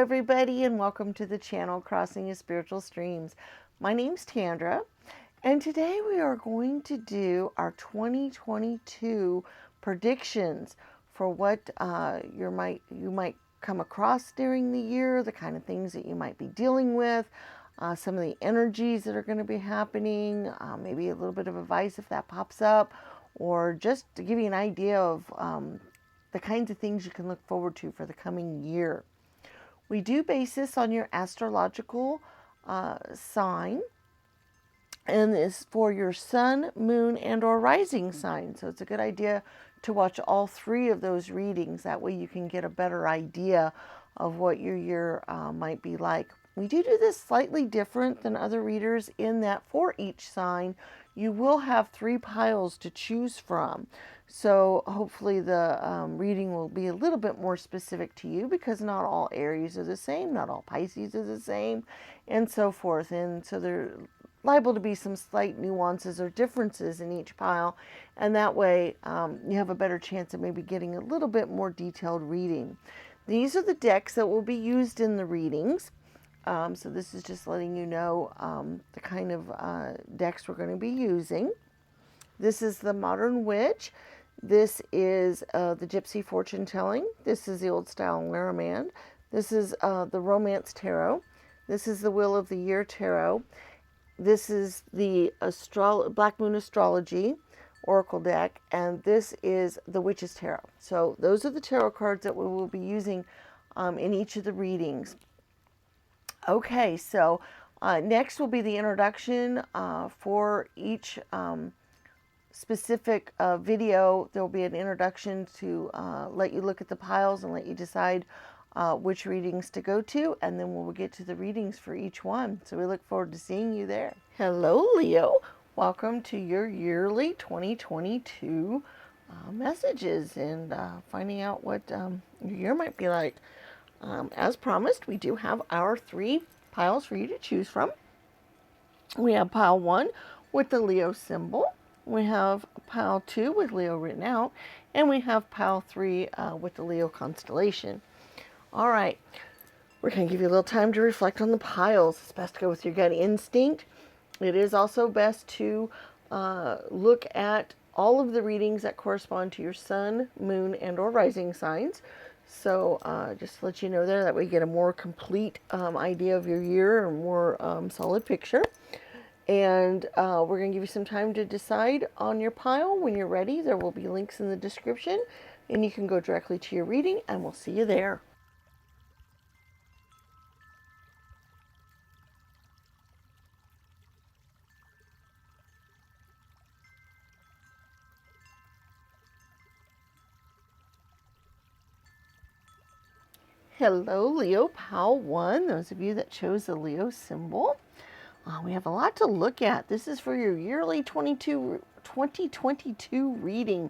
everybody, and welcome to the channel Crossing Your Spiritual Streams. My name's Tandra, and today we are going to do our 2022 predictions for what you might come across during the year, the kind of things that you might be dealing with, some of the energies that are going to be happening, maybe a little bit of advice if that pops up, or just to give you an idea of the kinds of things you can look forward to for the coming year. We do base this on your astrological sign, and it's for your sun, moon, and or rising sign. So it's a good idea to watch all three of those readings. That way you can get a better idea of what your year might be like. We do this slightly different than other readers in that for each sign, you will have 3 piles to choose from. So hopefully the reading will be a little bit more specific to you, because not all Aries are the same, not all Pisces are the same, and so forth. And so there are liable to be some slight nuances or differences in each pile, and that way you have a better chance of maybe getting a little bit more detailed reading. These are the decks that will be used in the readings. So this is just letting you know the kind of decks we're going to be using. This is the Modern Witch. This is the Gypsy Fortune Telling. This is the Old Style Laramand. This is the Romance Tarot. This is the Wheel of the Year Tarot. This is the Black Moon Astrology Oracle deck. And this is the Witch's Tarot. So those are the tarot cards that we will be using in each of the readings. Okay, so next will be the introduction for each specific video. There will be an introduction to let you look at the piles and let you decide which readings to go to, and then we'll get to the readings for each one. So we look forward to seeing you there. Hello, Leo. Welcome to your yearly 2022 messages and finding out what your year might be like. As promised, we do have our 3 piles for you to choose from. We have pile 1 with the Leo symbol. We have pile 2 with Leo written out. And we have pile 3 with the Leo constellation. All right. We're going to give you a little time to reflect on the piles. It's best to go with your gut instinct. It is also best to look at all of the readings that correspond to your sun, moon, and or rising signs. So just to let you know there, that way you get a more complete idea of your year, or more solid picture. And we're going to give you some time to decide on your pile. When you're ready, there will be links in the description, and you can go directly to your reading, and we'll see you there. Hello, Leo, pile 1. Those of you that chose the Leo symbol. We have a lot to look at. This is for your yearly 2022 reading.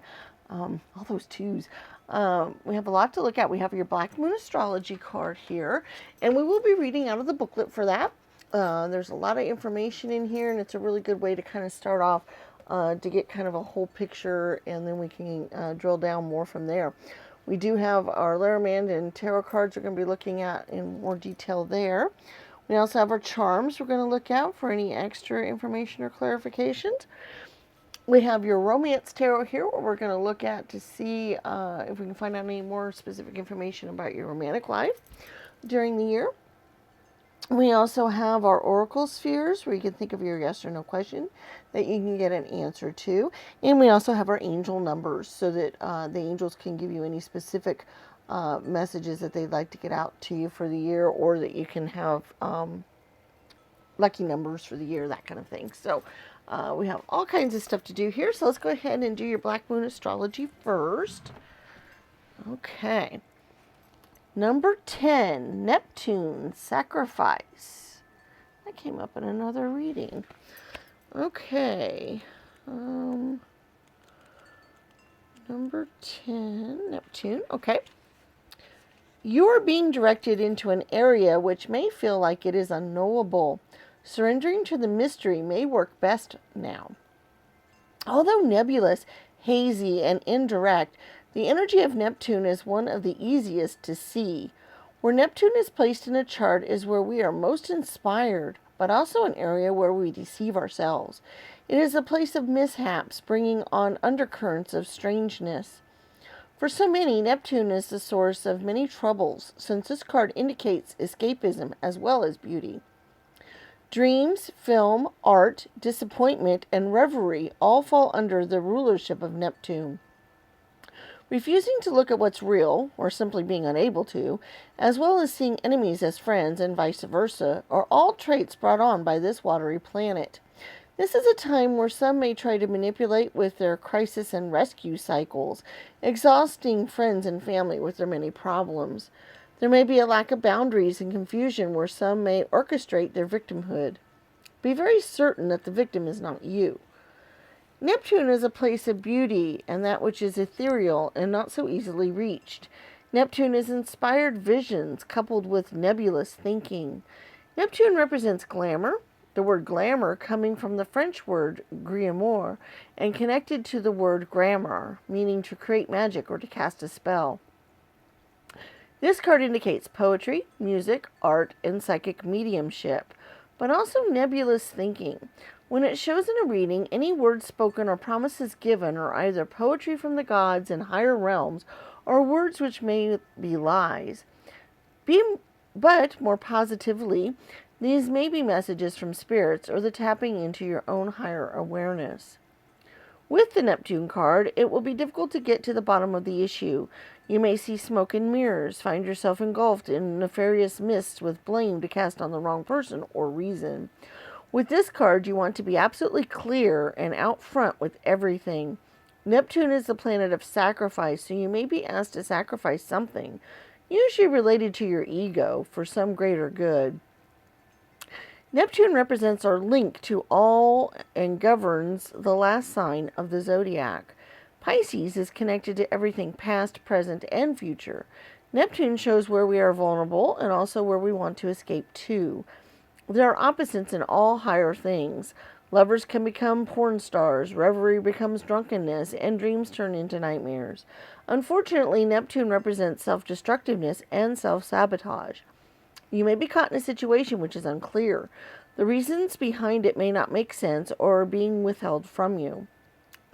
All those twos. We have a lot to look at. We have your Black Moon Astrology card here, and we will be reading out of the booklet for that. There's a lot of information in here, and it's a really good way to kind of start off to get kind of a whole picture, and then we can drill down more from there. We do have our Laramand and tarot cards we're going to be looking at in more detail there. We also have our charms we're going to look at for any extra information or clarifications. We have your Romance Tarot here, where we're going to look at to see if we can find out any more specific information about your romantic life during the year. We also have our Oracle Spheres, where you can think of your yes or no question that you can get an answer to. And we also have our angel numbers, so that the angels can give you any specific messages that they'd like to get out to you for the year, or that you can have lucky numbers for the year, that kind of thing. So we have all kinds of stuff to do here. So let's go ahead and do your Black Moon Astrology first. Okay. Number 10, Neptune, Sacrifice. That came up in another reading. Okay. Number 10, Neptune. Okay. You are being directed into an area which may feel like it is unknowable. Surrendering to the mystery may work best now. Although nebulous, hazy, and indirect, the energy of Neptune is one of the easiest to see. Where Neptune is placed in a chart is where we are most inspired, but also an area where we deceive ourselves. It is a place of mishaps, bringing on undercurrents of strangeness. For so many, Neptune is the source of many troubles, since this card indicates escapism as well as beauty. Dreams, film, art, disappointment, and reverie all fall under the rulership of Neptune. Refusing to look at what's real, or simply being unable to, as well as seeing enemies as friends and vice versa, are all traits brought on by this watery planet. This is a time where some may try to manipulate with their crisis and rescue cycles, exhausting friends and family with their many problems. There may be a lack of boundaries and confusion where some may orchestrate their victimhood. Be very certain that the victim is not you. Neptune is a place of beauty and that which is ethereal and not so easily reached. Neptune is inspired visions coupled with nebulous thinking. Neptune represents glamour, the word glamour coming from the French word glamour and connected to the word grammar, meaning to create magic or to cast a spell. This card indicates poetry, music, art, and psychic mediumship, but also nebulous thinking. When it shows in a reading, any words spoken or promises given are either poetry from the gods and higher realms or words which may be lies. But more positively, these may be messages from spirits or the tapping into your own higher awareness. With the Neptune card, it will be difficult to get to the bottom of the issue. You may see smoke and mirrors, find yourself engulfed in nefarious mists with blame to cast on the wrong person or reason. With this card, you want to be absolutely clear and out front with everything. Neptune is the planet of sacrifice, so you may be asked to sacrifice something, usually related to your ego, for some greater good. Neptune represents our link to all and governs the last sign of the zodiac. Pisces is connected to everything past, present, and future. Neptune shows where we are vulnerable and also where we want to escape to. There are opposites in all higher things. Lovers can become porn stars, reverie becomes drunkenness, and dreams turn into nightmares. Unfortunately, Neptune represents self-destructiveness and self-sabotage. You may be caught in a situation which is unclear. The reasons behind it may not make sense or are being withheld from you.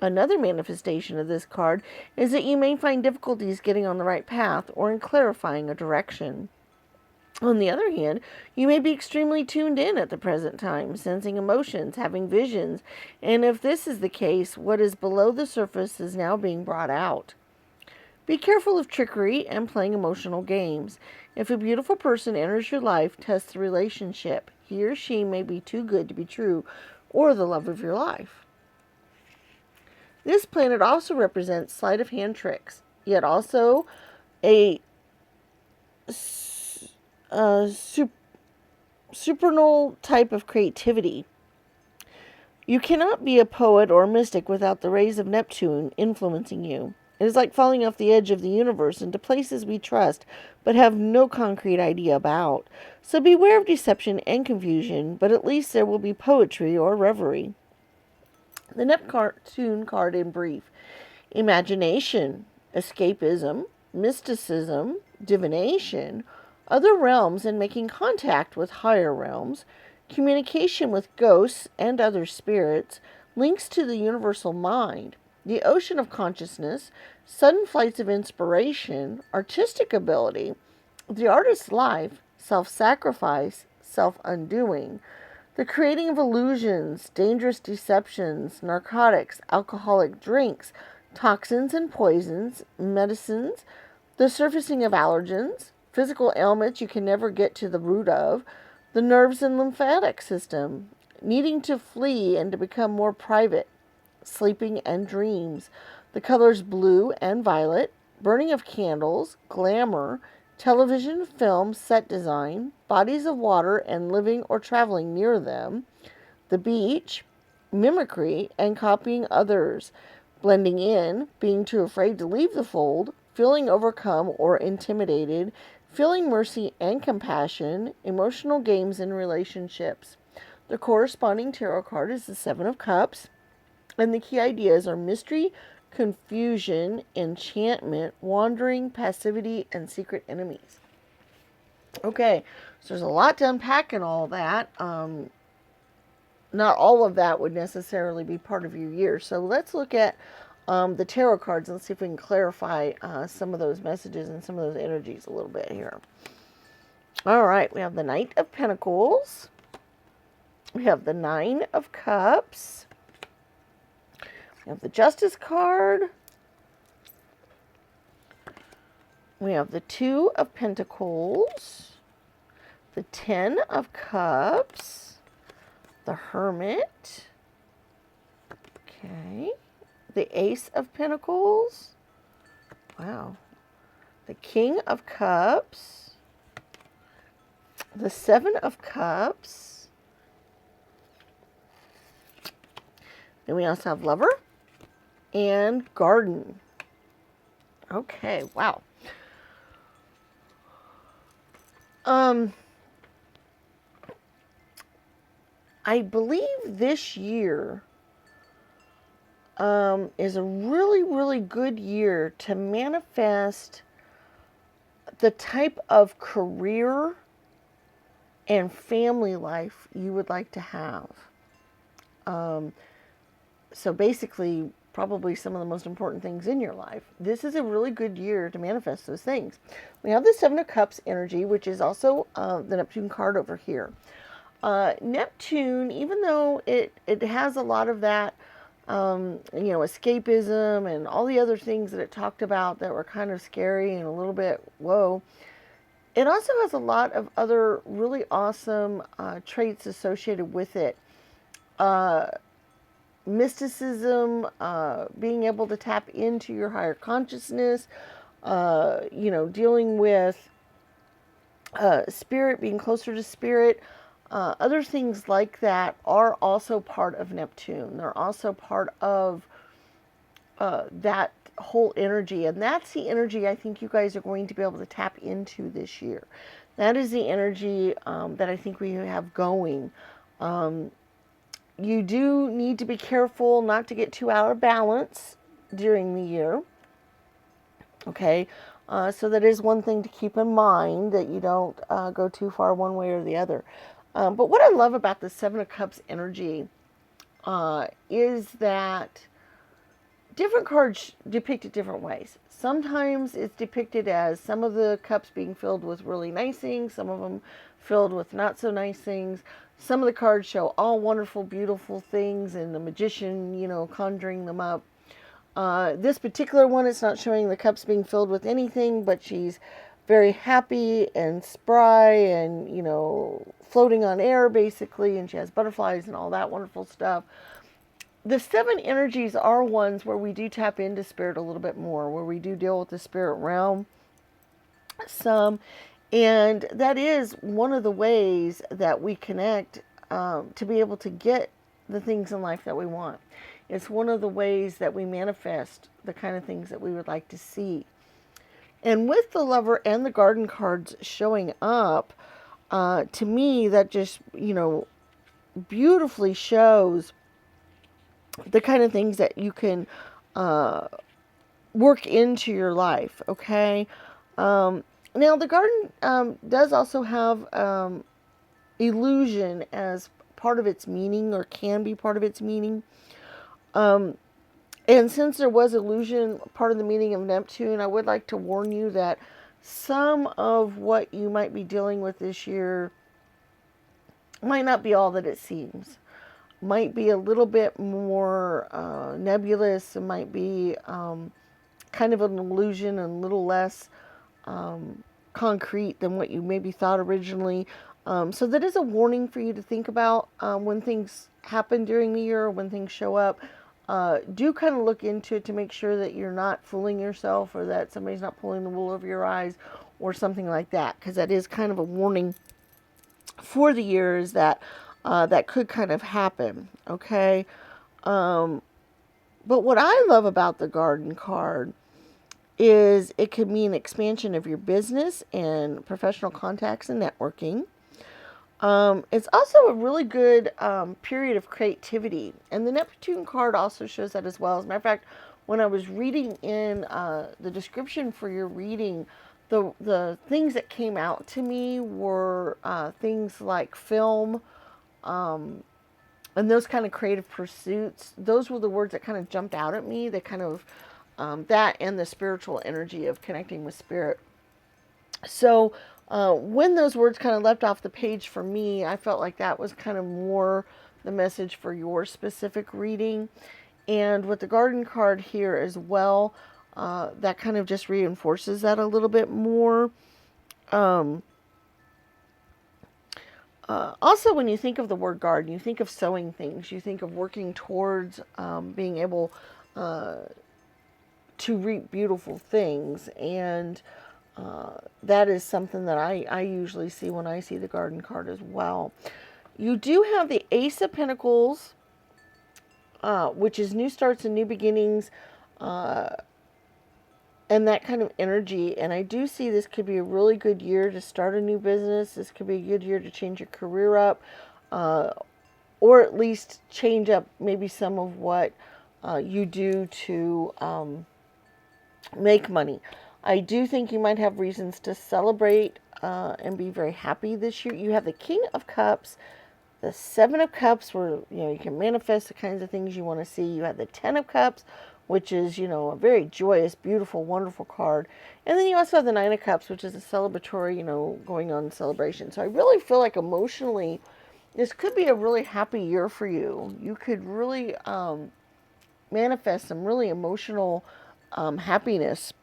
Another manifestation of this card is that you may find difficulties getting on the right path or in clarifying a direction. On the other hand, you may be extremely tuned in at the present time, sensing emotions, having visions, and if this is the case, what is below the surface is now being brought out. Be careful of trickery and playing emotional games. If a beautiful person enters your life, test the relationship. He or she may be too good to be true, or the love of your life. This planet also represents sleight of hand tricks, yet also a supernal type of creativity. You cannot be a poet or a mystic without the rays of Neptune influencing you. It is like falling off the edge of the universe into places we trust but have no concrete idea about. So beware of deception and confusion, but at least there will be poetry or reverie. The Neptune card in brief: imagination, escapism, mysticism, divination, other realms and making contact with higher realms, communication with ghosts and other spirits, links to the universal mind, the ocean of consciousness, sudden flights of inspiration, artistic ability, the artist's life, self-sacrifice, self-undoing, the creating of illusions, dangerous deceptions, narcotics, alcoholic drinks, toxins and poisons, medicines, the surfacing of allergens, physical ailments you can never get to the root of, the nerves and lymphatic system, needing to flee and to become more private, sleeping and dreams, the colors blue and violet, burning of candles, glamour, television, film, set design, bodies of water and living or traveling near them, the beach, mimicry and copying others, blending in, being too afraid to leave the fold, feeling overcome or intimidated, feeling mercy and compassion, emotional games and relationships. The corresponding tarot card is the Seven of Cups, and the key ideas are mystery, confusion, enchantment, wandering, passivity, and secret enemies. Okay, so there's a lot to unpack in all that. Not all of that would necessarily be part of your year. So let's look at the tarot cards and see if we can clarify some of those messages and some of those energies a little bit here. All right, we have the Knight of Pentacles. We have the Nine of Cups. We have the Justice card. We have the Two of Pentacles. The Ten of Cups. The Hermit. Okay. The Ace of Pentacles. Wow. The King of Cups. The Seven of Cups. Then we also have Lover and Garden. Okay, wow. I believe this year is a really, really good year to manifest the type of career and family life you would like to have. So basically, probably some of the most important things in your life. This is a really good year to manifest those things. We have the Seven of Cups energy, which is also the Neptune card over here. Neptune, even though it has a lot of that, escapism and all the other things that it talked about that were kind of scary and a little bit, whoa, it also has a lot of other really awesome traits associated with it. Mysticism, being able to tap into your higher consciousness, dealing with spirit, being closer to spirit. Other things like that are also part of Neptune. They're also part of that whole energy. And that's the energy I think you guys are going to be able to tap into this year. That is the energy that I think we have going. You do need to be careful not to get too out of balance during the year. Okay, so that is one thing to keep in mind, that you don't go too far one way or the other. But what I love about the Seven of Cups energy is that different cards depict it different ways. Sometimes it's depicted as some of the cups being filled with really nice things, some of them filled with not so nice things. Some of the cards show all wonderful, beautiful things, and the magician, conjuring them up. This particular one, it's not showing the cups being filled with anything, but she's very happy and spry and, floating on air, basically, and she has butterflies and all that wonderful stuff. The seven energies are ones where we do tap into spirit a little bit more, where we do deal with the spirit realm some. And that is one of the ways that we connect to be able to get the things in life that we want. It's one of the ways that we manifest the kind of things that we would like to see. And with the Lover and the Garden cards showing up, to me, that just, beautifully shows the kind of things that you can work into your life, okay? Now, the Garden does also have illusion as part of its meaning, or can be part of its meaning. And since there was illusion part of the meaning of Neptune, I would like to warn you that some of what you might be dealing with this year might not be all that it seems. Might be a little bit more nebulous. It might be kind of an illusion and a little less concrete than what you maybe thought originally. So that is a warning for you to think about when things happen during the year, or when things show up. Do kind of look into it to make sure that you're not fooling yourself, or that somebody's not pulling the wool over your eyes or something like that, because that is kind of a warning for the year, is that that could kind of happen, okay? But what I love about the Garden card is it could mean expansion of your business and professional contacts and networking. It's also a really good period of creativity. And the Neptune card also shows that as well. As a matter of fact, when I was reading in the description for your reading, the things that came out to me were things like film, and those kind of creative pursuits. Those were the words that kind of jumped out at me. They kind of that and the spiritual energy of connecting with spirit. So when those words kind of left off the page for me, I felt like that was kind of more the message for your specific reading. And with the garden card here as well, that kind of just reinforces that a little bit more. Also, when you think of the word garden, you think of sowing things. You think of working towards being able to reap beautiful things. And that is something that I usually see when I see the garden card as well. You do have the Ace of Pentacles, which is new starts and new beginnings, and that kind of energy. And I do see this could be a really good year to start a new business. This could be a good year to change your career up, or at least change up maybe some of what you do to make money. I do think you might have reasons to celebrate and be very happy this year. You have the King of Cups, the Seven of Cups, where you can manifest the kinds of things you want to see. You have the Ten of Cups, which is a very joyous, beautiful, wonderful card. And then you also have the Nine of Cups, which is a celebratory, going on celebration. So I really feel like emotionally, this could be a really happy year for you. You could really manifest some really emotional happiness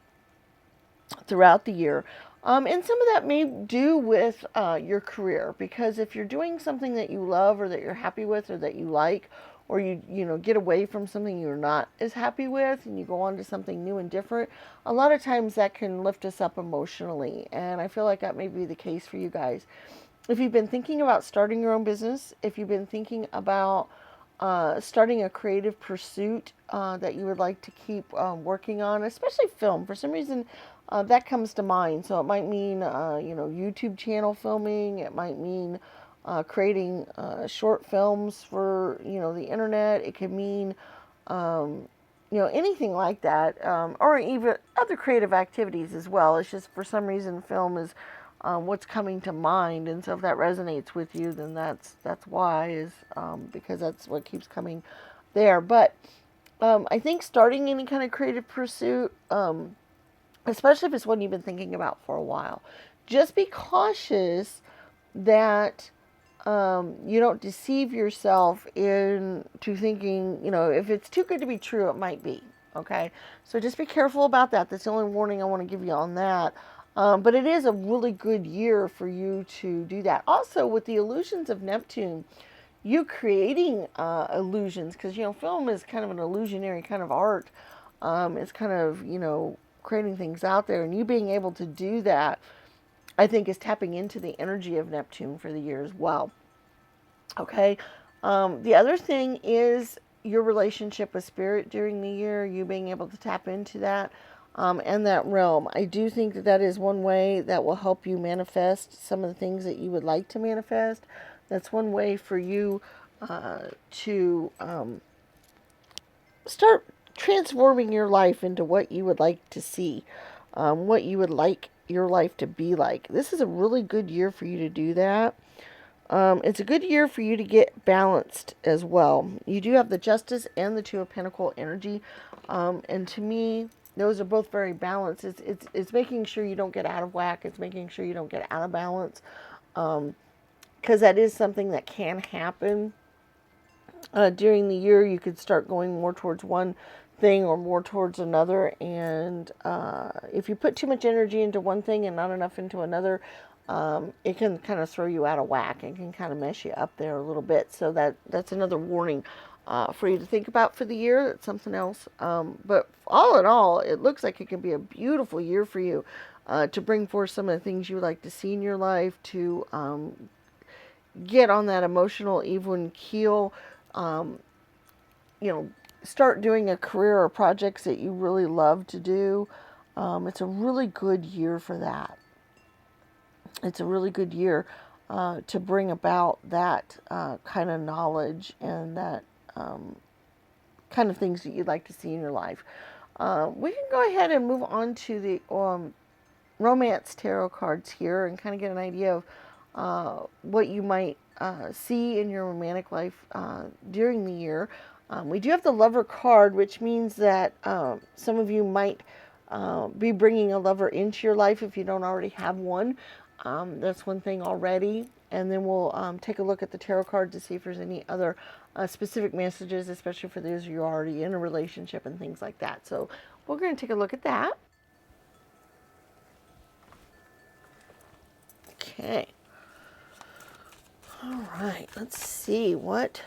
throughout the year. And some of that may do with your career, because if you're doing something that you love or that you're happy with or that you like, or you get away from something you're not as happy with and you go on to something new and different, a lot of times that can lift us up emotionally. And I feel like that may be the case for you guys. If you've been thinking about starting your own business, if you've been thinking about starting a creative pursuit that you would like to keep working on, especially film. For some reason, that comes to mind. So it might mean, YouTube channel filming. It might mean creating short films for, the internet. It could mean, anything like that, or even other creative activities as well. It's just for some reason film is what's coming to mind, and so if that resonates with you, then that's why, is because that's what keeps coming there. But I think starting any kind of creative pursuit, especially if it's one you've been thinking about for a while, just be cautious that you don't deceive yourself into thinking, if it's too good to be true, it might be. Okay, so just be careful about that. That's the only warning I want to give you on that. But it is a really good year for you to do that. Also, with the illusions of Neptune, you creating illusions, because, film is kind of an illusionary kind of art. It's kind of, creating things out there. And you being able to do that, I think, is tapping into the energy of Neptune for the year as well. Okay. The other thing is your relationship with spirit during the year, you being able to tap into that. And that realm. I do think that is one way that will help you manifest some of the things that you would like to manifest. That's one way for you to start transforming your life into what you would like to see, what you would like your life to be like. This is a really good year for you to do that. It's a good year for you to get balanced as well. You do have the Justice and the Two of Pentacles energy. And to me, those are both very balanced. It's making sure you don't get out of whack. It's making sure you don't get out of balance. Because that is something that can happen. During the year, you could start going more towards one thing or more towards another. And if you put too much energy into one thing and not enough into another, it can kind of throw you out of whack. It can kind of mess you up there a little bit. So that's another warning for you to think about for the year. That's something else. But all in all, it looks like it can be a beautiful year for you to bring forth some of the things you would like to see in your life, to get on that emotional even keel, start doing a career or projects that you really love to do. It's a really good year for that. It's a really good year to bring about that kind of knowledge and that kind of things that you'd like to see in your life. We can go ahead and move on to the romance tarot cards here and kind of get an idea of what you might see in your romantic life during the year. We do have the lover card, which means that some of you might be bringing a lover into your life if you don't already have one. That's one thing already. And then we'll take a look at the tarot card to see if there's any other specific messages, especially for those of you already in a relationship and things like that. So we're going to take a look at that. Okay. All right. Let's see what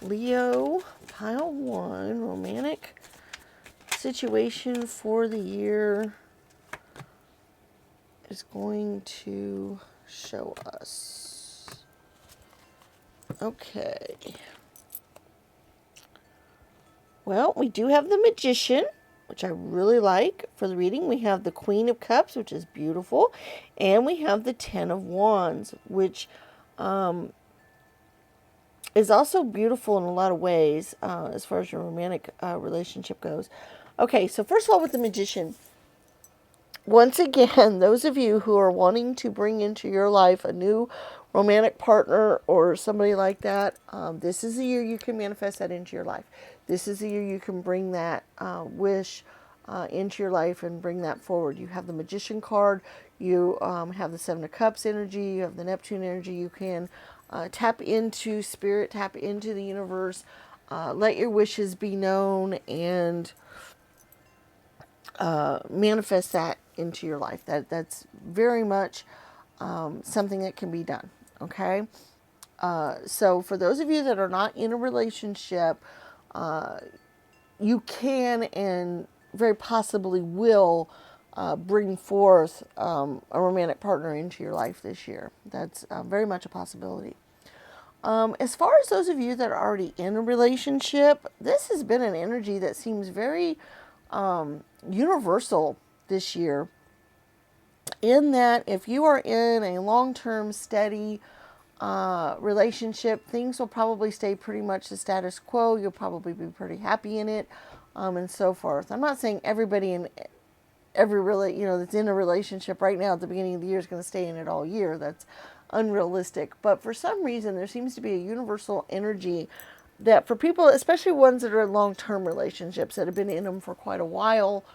Leo, pile 1, romantic situation for the year is going to show us. Okay. Well, we do have the Magician, which I really like for the reading. We have the Queen of Cups, which is beautiful. And we have the Ten of Wands, which is also beautiful in a lot of ways as far as your romantic relationship goes. Okay, so first of all, with the Magician, once again, those of you who are wanting to bring into your life a new romantic partner or somebody like that, this is the year you can manifest that into your life. This is the year you can bring that wish into your life and bring that forward. You have the Magician card, you have the Seven of Cups energy, you have the Neptune energy. You can tap into spirit, tap into the universe, let your wishes be known, and manifest that into your life. That's very much something that can be done. Okay, so for those of you that are not in a relationship, you can and very possibly will bring forth a romantic partner into your life this year. That's very much a possibility. As far as those of you that are already in a relationship, this has been an energy that seems very universal this year, in that if you are in a long-term steady relationship, things will probably stay pretty much the status quo. You'll probably be pretty happy in it, and so forth. I'm not saying everybody in that's in a relationship right now at the beginning of the year is going to stay in it all year. That's unrealistic. But for some reason, there seems to be a universal energy that for people, especially ones that are in long-term relationships that have been in them for quite a while,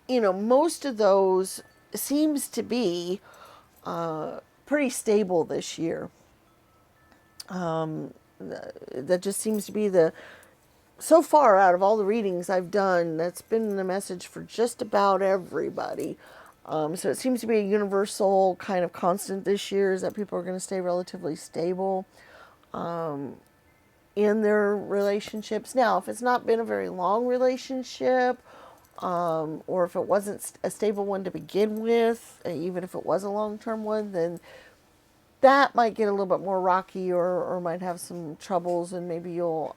most of those seems to be pretty stable this year. That just seems to be so far out of all the readings I've done, that's been the message for just about everybody. So it seems to be a universal kind of constant this year, is that people are going to stay relatively stable in their relationships. Now, if it's not been a very long relationship, or if it wasn't a stable one to begin with, even if it was a long-term one, then that might get a little bit more rocky, or might have some troubles, and maybe you'll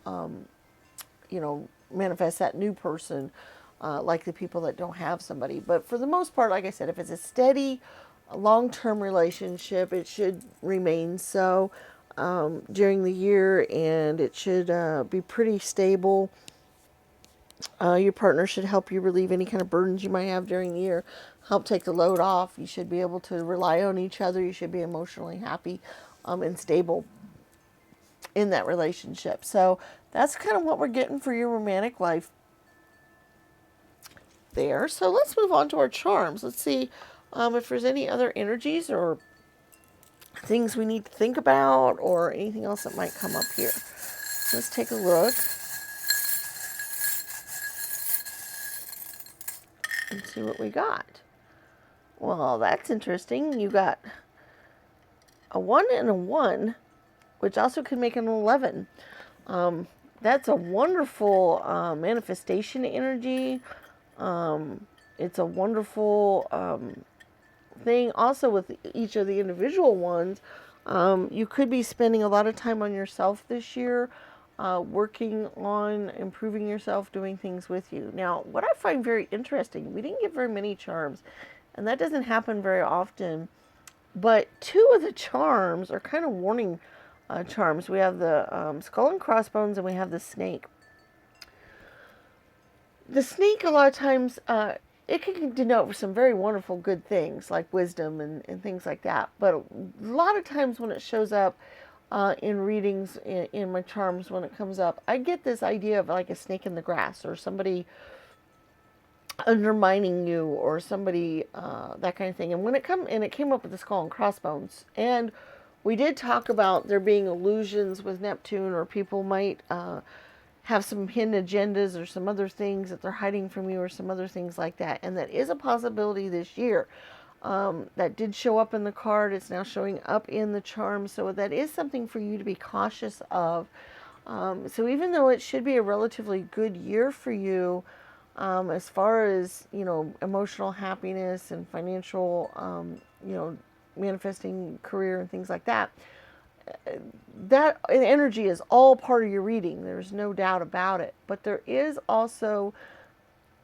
manifest that new person, like the people that don't have somebody. But for the most part, like I said, if it's a steady, long-term relationship, it should remain so during the year, and it should be pretty stable. Your partner should help you relieve any kind of burdens you might have during the year, help take the load off. You should be able to rely on each other. You should be emotionally happy and stable in that relationship. So that's kind of what we're getting for your romantic life there. So let's move on to our charms. Let's see if there's any other energies or things we need to think about, or anything else that might come up here. Let's take a look and see what we got. Well, that's interesting. You got a 1 and a 1, which also can make an 11. That's a wonderful manifestation energy. It's a wonderful thing. Also, with each of the individual ones, you could be spending a lot of time on yourself this year, working on improving yourself, doing things with you. Now, what I find very interesting, we didn't get very many charms, and that doesn't happen very often, but 2 of the charms are kind of warning charms. We have the skull and crossbones, and we have the snake. The snake, a lot of times, it can denote some very wonderful good things like wisdom and things like that. But a lot of times when it shows up in readings in my charms, when it comes up, I get this idea of like a snake in the grass or somebody undermining you or somebody that kind of thing. And when it came up with the skull and crossbones, and we did talk about there being illusions with Neptune, or people might have some hidden agendas or some other things that they're hiding from you or some other things like that. And that is a possibility this year. That did show up in the card. It's now showing up in the charm. So that is something for you to be cautious of. So even though it should be a relatively good year for you, as far as, emotional happiness and financial, manifesting career and things like that, that energy is all part of your reading. There's no doubt about it. But there is also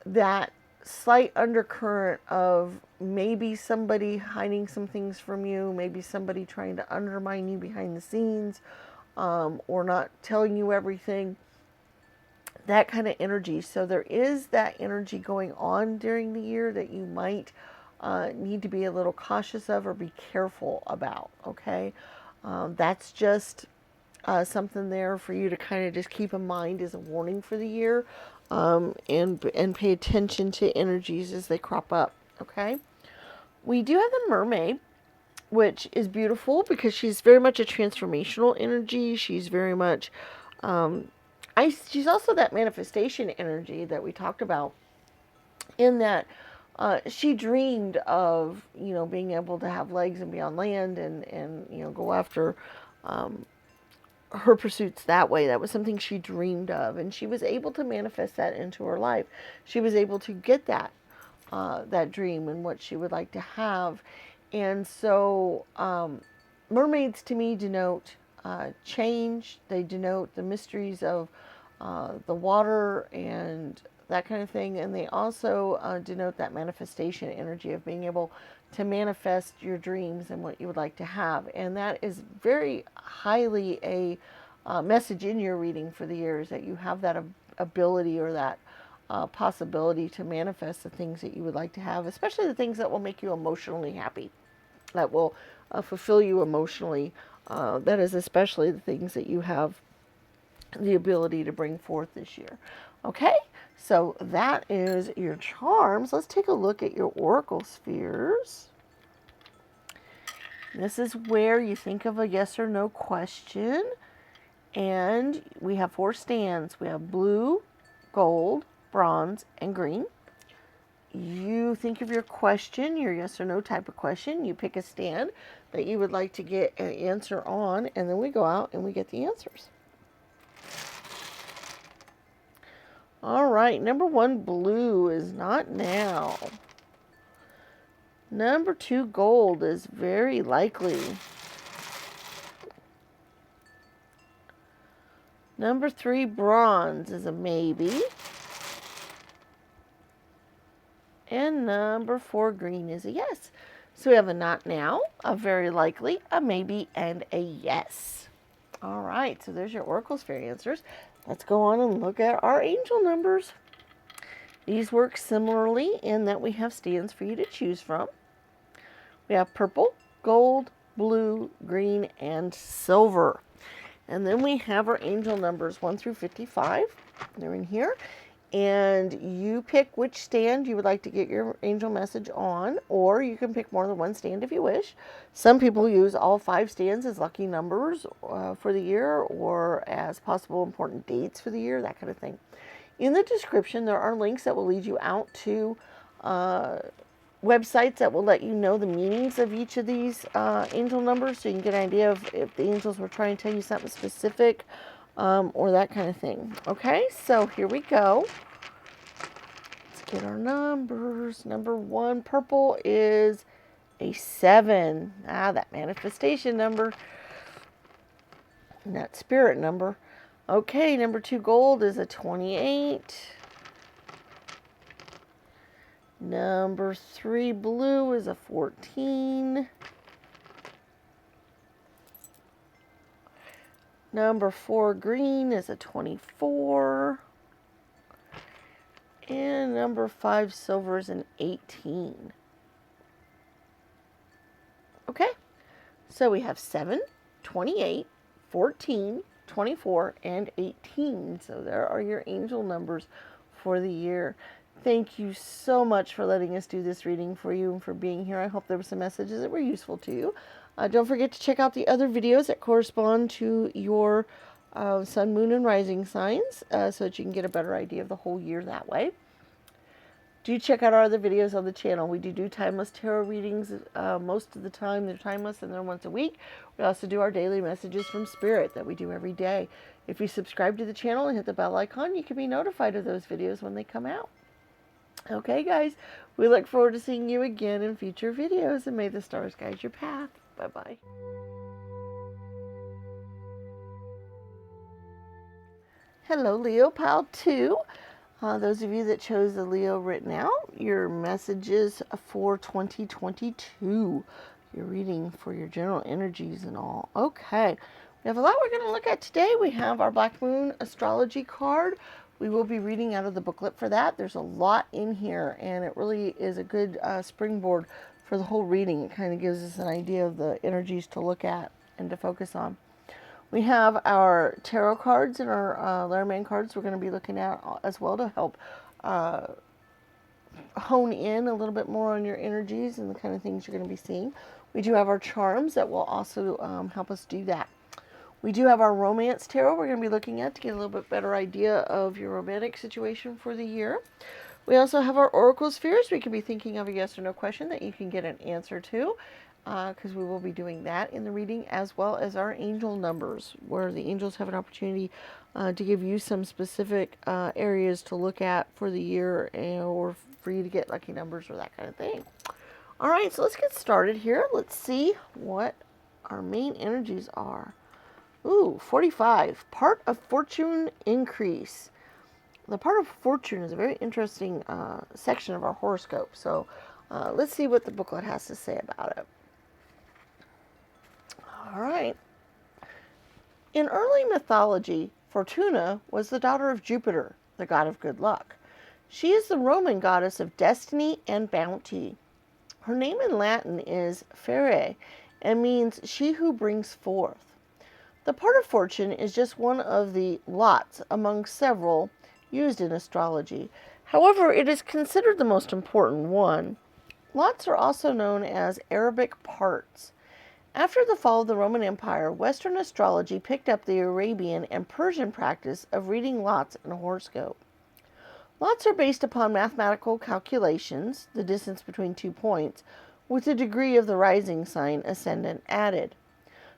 that slight undercurrent of maybe somebody hiding some things from you, maybe somebody trying to undermine you behind the scenes, or not telling you everything. That kind of energy. So there is that energy going on during the year that you might need to be a little cautious of or be careful about. Okay, that's just something there for you to kind of just keep in mind as a warning for the year, and pay attention to energies as they crop up. Okay, we do have the mermaid, which is beautiful because she's very much a transformational energy. She's very much she's also that manifestation energy that we talked about, in that she dreamed of, being able to have legs and be on land and go after her pursuits that way. That was something she dreamed of, and she was able to manifest that into her life. She was able to get that dream and what she would like to have. And so mermaids to me denote change. They denote the mysteries of the water and that kind of thing. And they also denote that manifestation energy of being able to manifest your dreams and what you would like to have. And that is very highly a message in your reading for the year, is that you have that ability or that possibility to manifest the things that you would like to have, especially the things that will make you emotionally happy, that will fulfill you emotionally. That is especially the things that you have the ability to bring forth this year. Okay, so that is your charms. Let's take a look at your oracle spheres. This is where you think of a yes or no question. And we have 4 stands. We have blue, gold, bronze, and green. You think of your question, your yes or no type of question. You pick a stand that you would like to get an answer on, and then we go out and we get the answers. All right, number 1, blue, is not now. Number 2, gold, is very likely. Number 3, bronze, is a maybe. And number 4, green, is a yes. So we have a not now, a very likely, a maybe, and a yes. All right, so there's your oracle sphere answers. Let's go on and look at our angel numbers. These work similarly in that we have stands for you to choose from. We have purple, gold, blue, green, and silver. And then we have our angel numbers 1 through 55. They're in here. And you pick which stand you would like to get your angel message on, or you can pick more than one stand if you wish. Some people use all 5 stands as lucky numbers for the year, or as possible important dates for the year, that kind of thing. In the description, there are links that will lead you out to websites that will let you know the meanings of each of these angel numbers, so you can get an idea of if the angels were trying to tell you something specific, or that kind of thing. Okay, so here we go. Let's get our numbers. Number 1, purple, is a 7. That manifestation number. And that spirit number. Okay, number 2, gold, is a 28. Number 3, blue, is a 14. Number 4, green, is a 24. And number 5 silver is an 18. Okay, so we have 7, 28, 14, 24, and 18. So there are your angel numbers for the year. Thank you so much for letting us do this reading for you and for being here. I hope there were some messages that were useful to you. Don't forget to check out the other videos that correspond to your sun, moon, and rising signs so that you can get a better idea of the whole year that way. Do check out our other videos on the channel. We do timeless tarot readings most of the time. They're timeless and they're once a week. We also do our daily messages from Spirit that we do every day. If you subscribe to the channel and hit the bell icon, you can be notified of those videos when they come out. Okay, guys, we look forward to seeing you again in future videos, and may the stars guide your path. Bye-bye. Hello, Leo Pile 2. Those of you that chose the Leo written out, your messages for 2022. Your reading for your general energies and all. Okay, we have a lot we're going to look at today. We have our Black Moon Astrology card. We will be reading out of the booklet for that. There's a lot in here, and it really is a good springboard for the whole reading. It kind of gives us an idea of the energies to look at and to focus on. We have our tarot cards and our Letterman cards we're going to be looking at as well to help hone in a little bit more on your energies and the kind of things you're going to be seeing. We do have our charms that will also help us do that. We do have our romance tarot we're going to be looking at to get a little bit better idea of your romantic situation for the year. We also have our oracle spheres. We could be thinking of a yes or no question that you can get an answer to, because we will be doing that in the reading, as well as our angel numbers, where the angels have an opportunity to give you some specific areas to look at for the year, or for you to get lucky numbers or that kind of thing. All right, so let's get started here. Let's see what our main energies are. Ooh, 45. Part of fortune increase. The part of fortune is a very interesting section of our horoscope. So let's see what the booklet has to say about it. All right. In early mythology, Fortuna was the daughter of Jupiter, the god of good luck. She is the Roman goddess of destiny and bounty. Her name in Latin is Fere and means she who brings forth. The part of fortune is just one of the lots among several used in astrology. However, it is considered the most important one. Lots are also known as Arabic parts. After the fall of the Roman Empire, Western astrology picked up the Arabian and Persian practice of reading lots in a horoscope. Lots are based upon mathematical calculations, the distance between 2 points, with the degree of the rising sign ascendant added.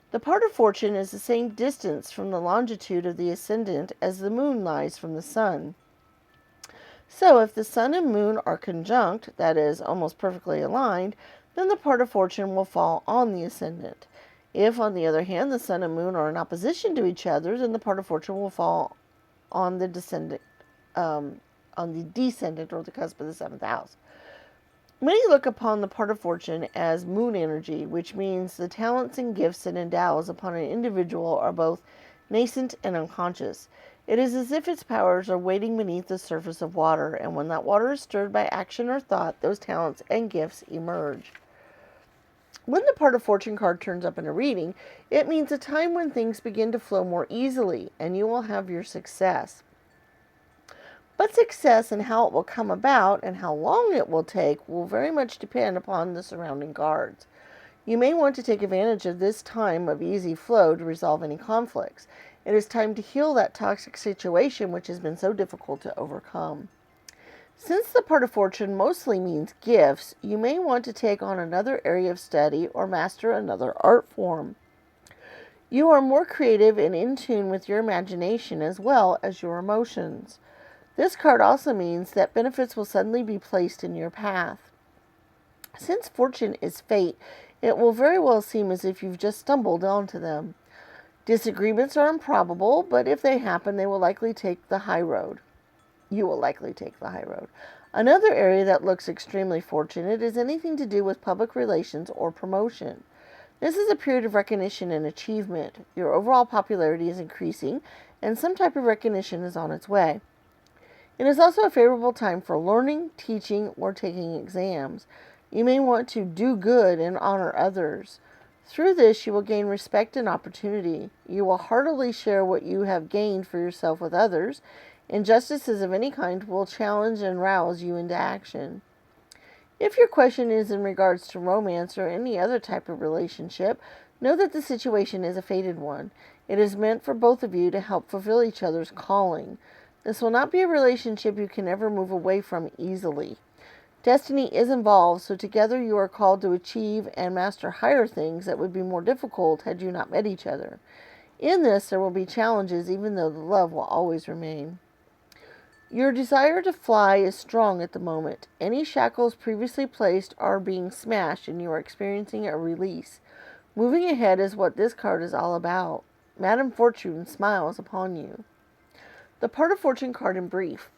The part of fortune is the same distance from the longitude of the ascendant as the moon lies from the sun. So if the sun and moon are conjunct, that is, almost perfectly aligned, then the part of fortune will fall on the ascendant. If, on the other hand, the sun and moon are in opposition to each other, then the part of fortune will fall on the descendant, or the cusp of the 7th house. Many look upon the part of fortune as moon energy, which means the talents and gifts it endows upon an individual are both nascent and unconscious. It is as if its powers are waiting beneath the surface of water, and when that water is stirred by action or thought, those talents and gifts emerge. When the part of fortune card turns up in a reading, it means a time when things begin to flow more easily, and you will have your success. But success and how it will come about and how long it will take will very much depend upon the surrounding cards. You may want to take advantage of this time of easy flow to resolve any conflicts. It is time to heal that toxic situation which has been so difficult to overcome. Since the part of fortune mostly means gifts, you may want to take on another area of study or master another art form. You are more creative and in tune with your imagination as well as your emotions. This card also means that benefits will suddenly be placed in your path. Since fortune is fate, it will very well seem as if you've just stumbled onto them. Disagreements are improbable, but if they happen, they will likely take the high road. You will likely take the high road. Another area that looks extremely fortunate is anything to do with public relations or promotion. This is a period of recognition and achievement. Your overall popularity is increasing, and some type of recognition is on its way. It is also a favorable time for learning, teaching, or taking exams. You may want to do good and honor others. Through this, you will gain respect and opportunity. You will heartily share what you have gained for yourself with others. Injustices of any kind will challenge and rouse you into action. If your question is in regards to romance or any other type of relationship, know that the situation is a fated one. It is meant for both of you to help fulfill each other's calling. This will not be a relationship you can ever move away from easily. Destiny is involved, so together you are called to achieve and master higher things that would be more difficult had you not met each other. In this, there will be challenges, even though the love will always remain. Your desire to fly is strong at the moment. Any shackles previously placed are being smashed, and you are experiencing a release. Moving ahead is what this card is all about. Madame Fortune smiles upon you. The Part of Fortune card in brief.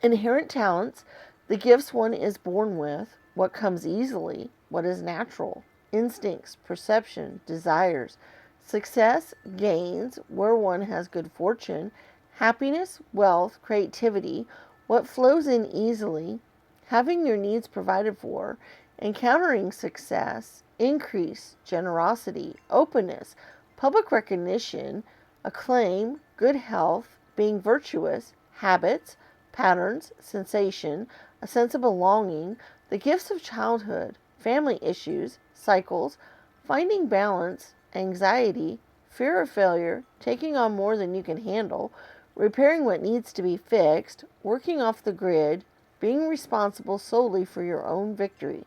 Inherent talents, the gifts one is born with, what comes easily, what is natural, instincts, perception, desires, success, gains, where one has good fortune, happiness, wealth, creativity, what flows in easily, having your needs provided for, encountering success, increase, generosity, openness, public recognition, acclaim, good health, being virtuous, habits, patterns, sensation, a sense of belonging, the gifts of childhood, family issues, cycles, finding balance, anxiety, fear of failure, taking on more than you can handle, repairing what needs to be fixed, working off the grid, being responsible solely for your own victory.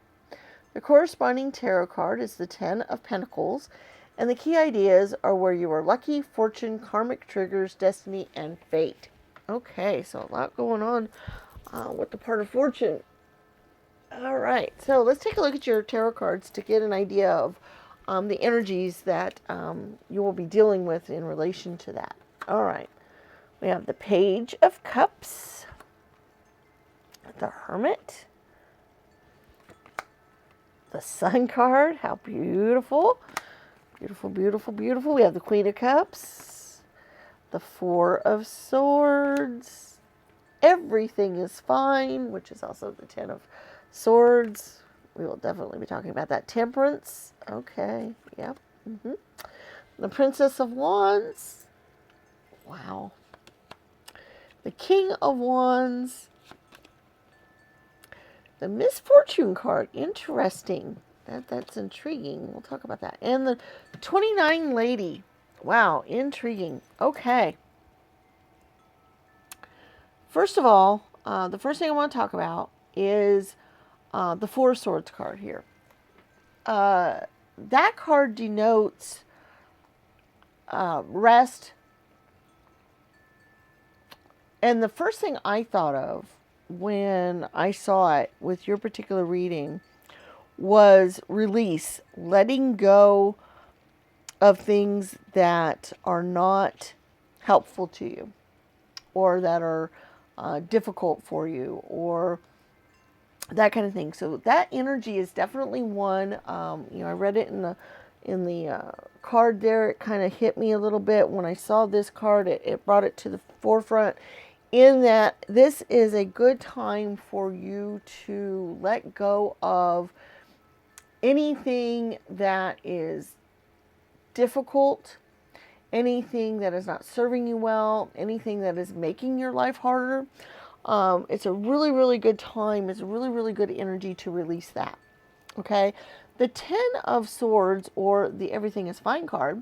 The corresponding tarot card is the Ten of Pentacles, and the key ideas are where you are lucky, fortune, karmic triggers, destiny, and fate. Okay, so a lot going on with the Part of Fortune. All right, so let's take a look at your tarot cards to get an idea of the energies that you will be dealing with in relation to that. All right, we have the Page of Cups, the Hermit, the Sun card. How beautiful. Beautiful, beautiful, beautiful. We have the Queen of Cups, the Four of Swords, everything is fine, which is also the Ten of Swords. We will definitely be talking about that. Temperance. Okay. Yep. The Princess of Wands. Wow. The King of Wands. The Misfortune card. Interesting. That's intriguing. We'll talk about that. And the 29 Lady. Wow. Intriguing. Okay. First of all, the first thing I want to talk about is the Four of Swords card here. That card denotes rest. And the first thing I thought of when I saw it with your particular reading was release, letting go of things that are not helpful to you or that are difficult for you or that kind of thing. So that energy is definitely one. I read it in the card there. It kind of hit me a little bit when I saw this card. It brought it to the forefront in that this is a good time for you to let go of anything that is difficult, anything that is not serving you well, anything that is making your life harder. It's a really, really good time. It's a really, really good energy to release that. Okay. The Ten of Swords, or the Everything is Fine card.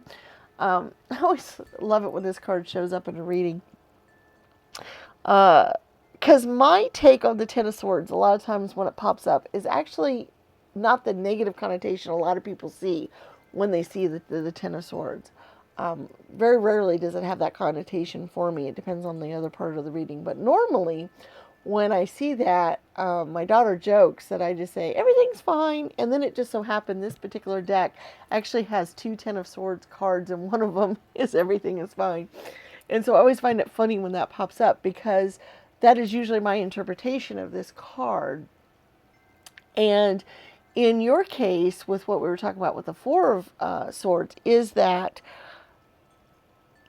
I always love it when this card shows up in a reading. Because my take on the Ten of Swords, a lot of times when it pops up, is actually not the negative connotation a lot of people see when they see the Ten of Swords. Very rarely does it have that connotation for me. It depends on the other part of the reading. But normally, when I see that, my daughter jokes that I just say, everything's fine. And then it just so happened this particular deck actually has two Ten of Swords cards, and one of them is everything is fine. And so I always find it funny when that pops up, because that is usually my interpretation of this card. And in your case, with what we were talking about with the Four of Swords, is that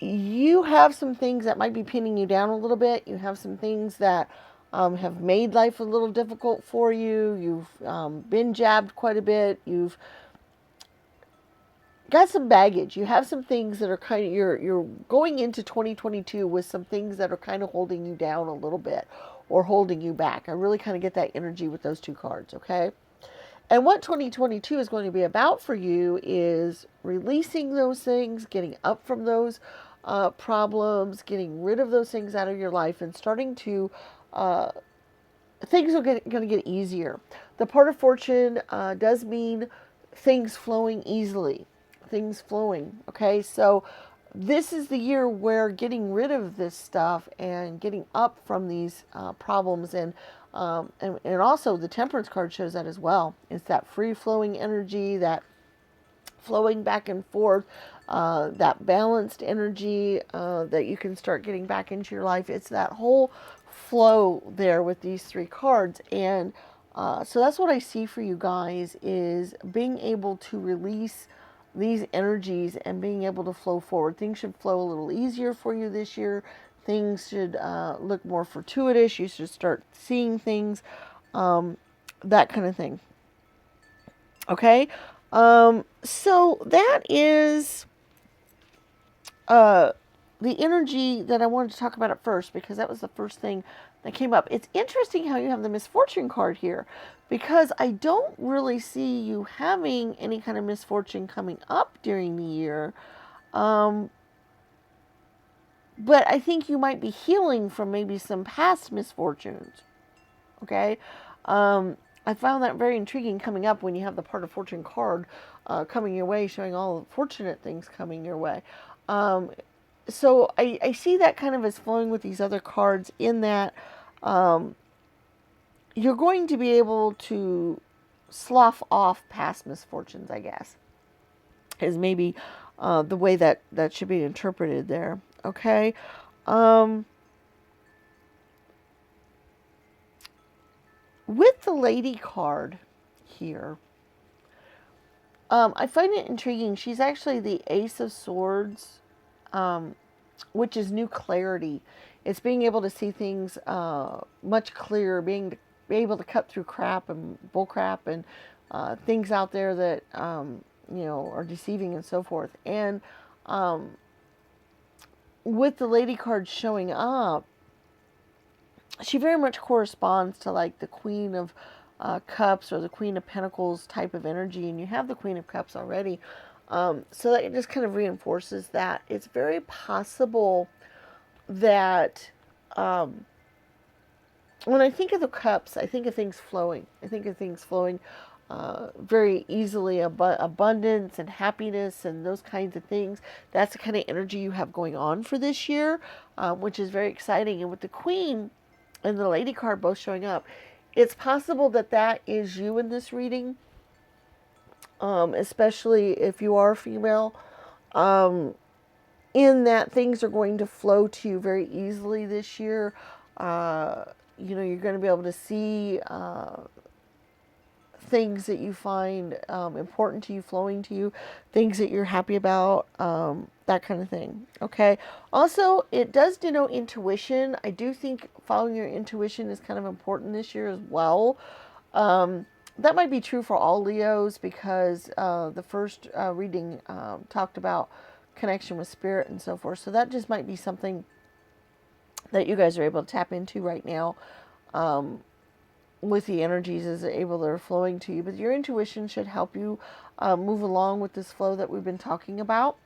you have some things that might be pinning you down a little bit. You have some things that have made life a little difficult for you. You've been jabbed quite a bit. You've got some baggage. You have some things that are kind of, you're going into 2022 with some things that are kind of holding you down a little bit or holding you back. I really kind of get that energy with those two cards, okay? And what 2022 is going to be about for you is releasing those things, getting up from those problems, getting rid of those things out of your life, and starting to, things are going to get easier. The part of fortune does mean things flowing easily, things flowing, okay? So this is the year where getting rid of this stuff and getting up from these problems, and also the Temperance card shows that as well. It's that free flowing energy, that flowing back and forth, that balanced energy that you can start getting back into your life. It's that whole flow there with these three cards. And so that's what I see for you guys, is being able to release these energies and being able to flow forward. Things should flow a little easier for you this year. Things should look more fortuitous. You should start seeing things, that kind of thing. Okay? So that is the energy that I wanted to talk about at first, because that was the first thing that came up. It's interesting how you have the misfortune card here, because I don't really see you having any kind of misfortune coming up during the year. But I think you might be healing from maybe some past misfortunes. Okay? I found that very intriguing coming up when you have the part of fortune card coming your way, showing all the fortunate things coming your way. So I see that kind of as flowing with these other cards, in that you're going to be able to slough off past misfortunes, I guess, is maybe the way that should be interpreted there. Okay? With the Lady card here, I find it intriguing. She's actually the Ace of Swords, which is new clarity. It's being able to see things much clearer, being able to cut through crap and bull crap and things out there that are deceiving and so forth. And with the Lady card showing up, she very much corresponds to like the Queen of Cups or the Queen of Pentacles type of energy, and you have the Queen of Cups already. So that it just kind of reinforces that. It's very possible that when I think of the cups, I think of things flowing. I think of things flowing very easily, abundance and happiness and those kinds of things. That's the kind of energy you have going on for this year, which is very exciting. And with the Queen and the Lady card both showing up, it's possible that that is you in this reading, especially if you are female, in that things are going to flow to you very easily this year. You're going to be able to see things that you find important to you flowing to you, things that you're happy about, that kind of thing. Okay. Also, it does denote intuition. I do think following your intuition is kind of important this year as well. That might be true for all Leos, because the first reading talked about connection with spirit and so forth. So that just might be something that you guys are able to tap into right now, with the energies as they're flowing to you. But your intuition should help you move along with this flow that we've been talking about.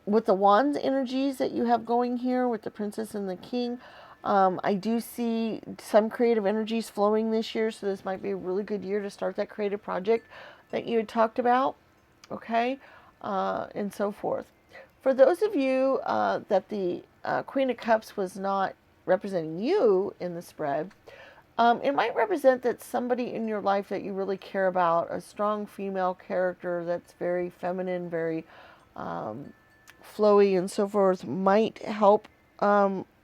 With the Wands energies that you have going here with the Princess and the King, I do see some creative energies flowing this year, so this might be a really good year to start that creative project that you had talked about, okay, and so forth. For those of you that the Queen of Cups was not representing you in the spread, it might represent that somebody in your life that you really care about, a strong female character that's very feminine, very flowy and so forth, might help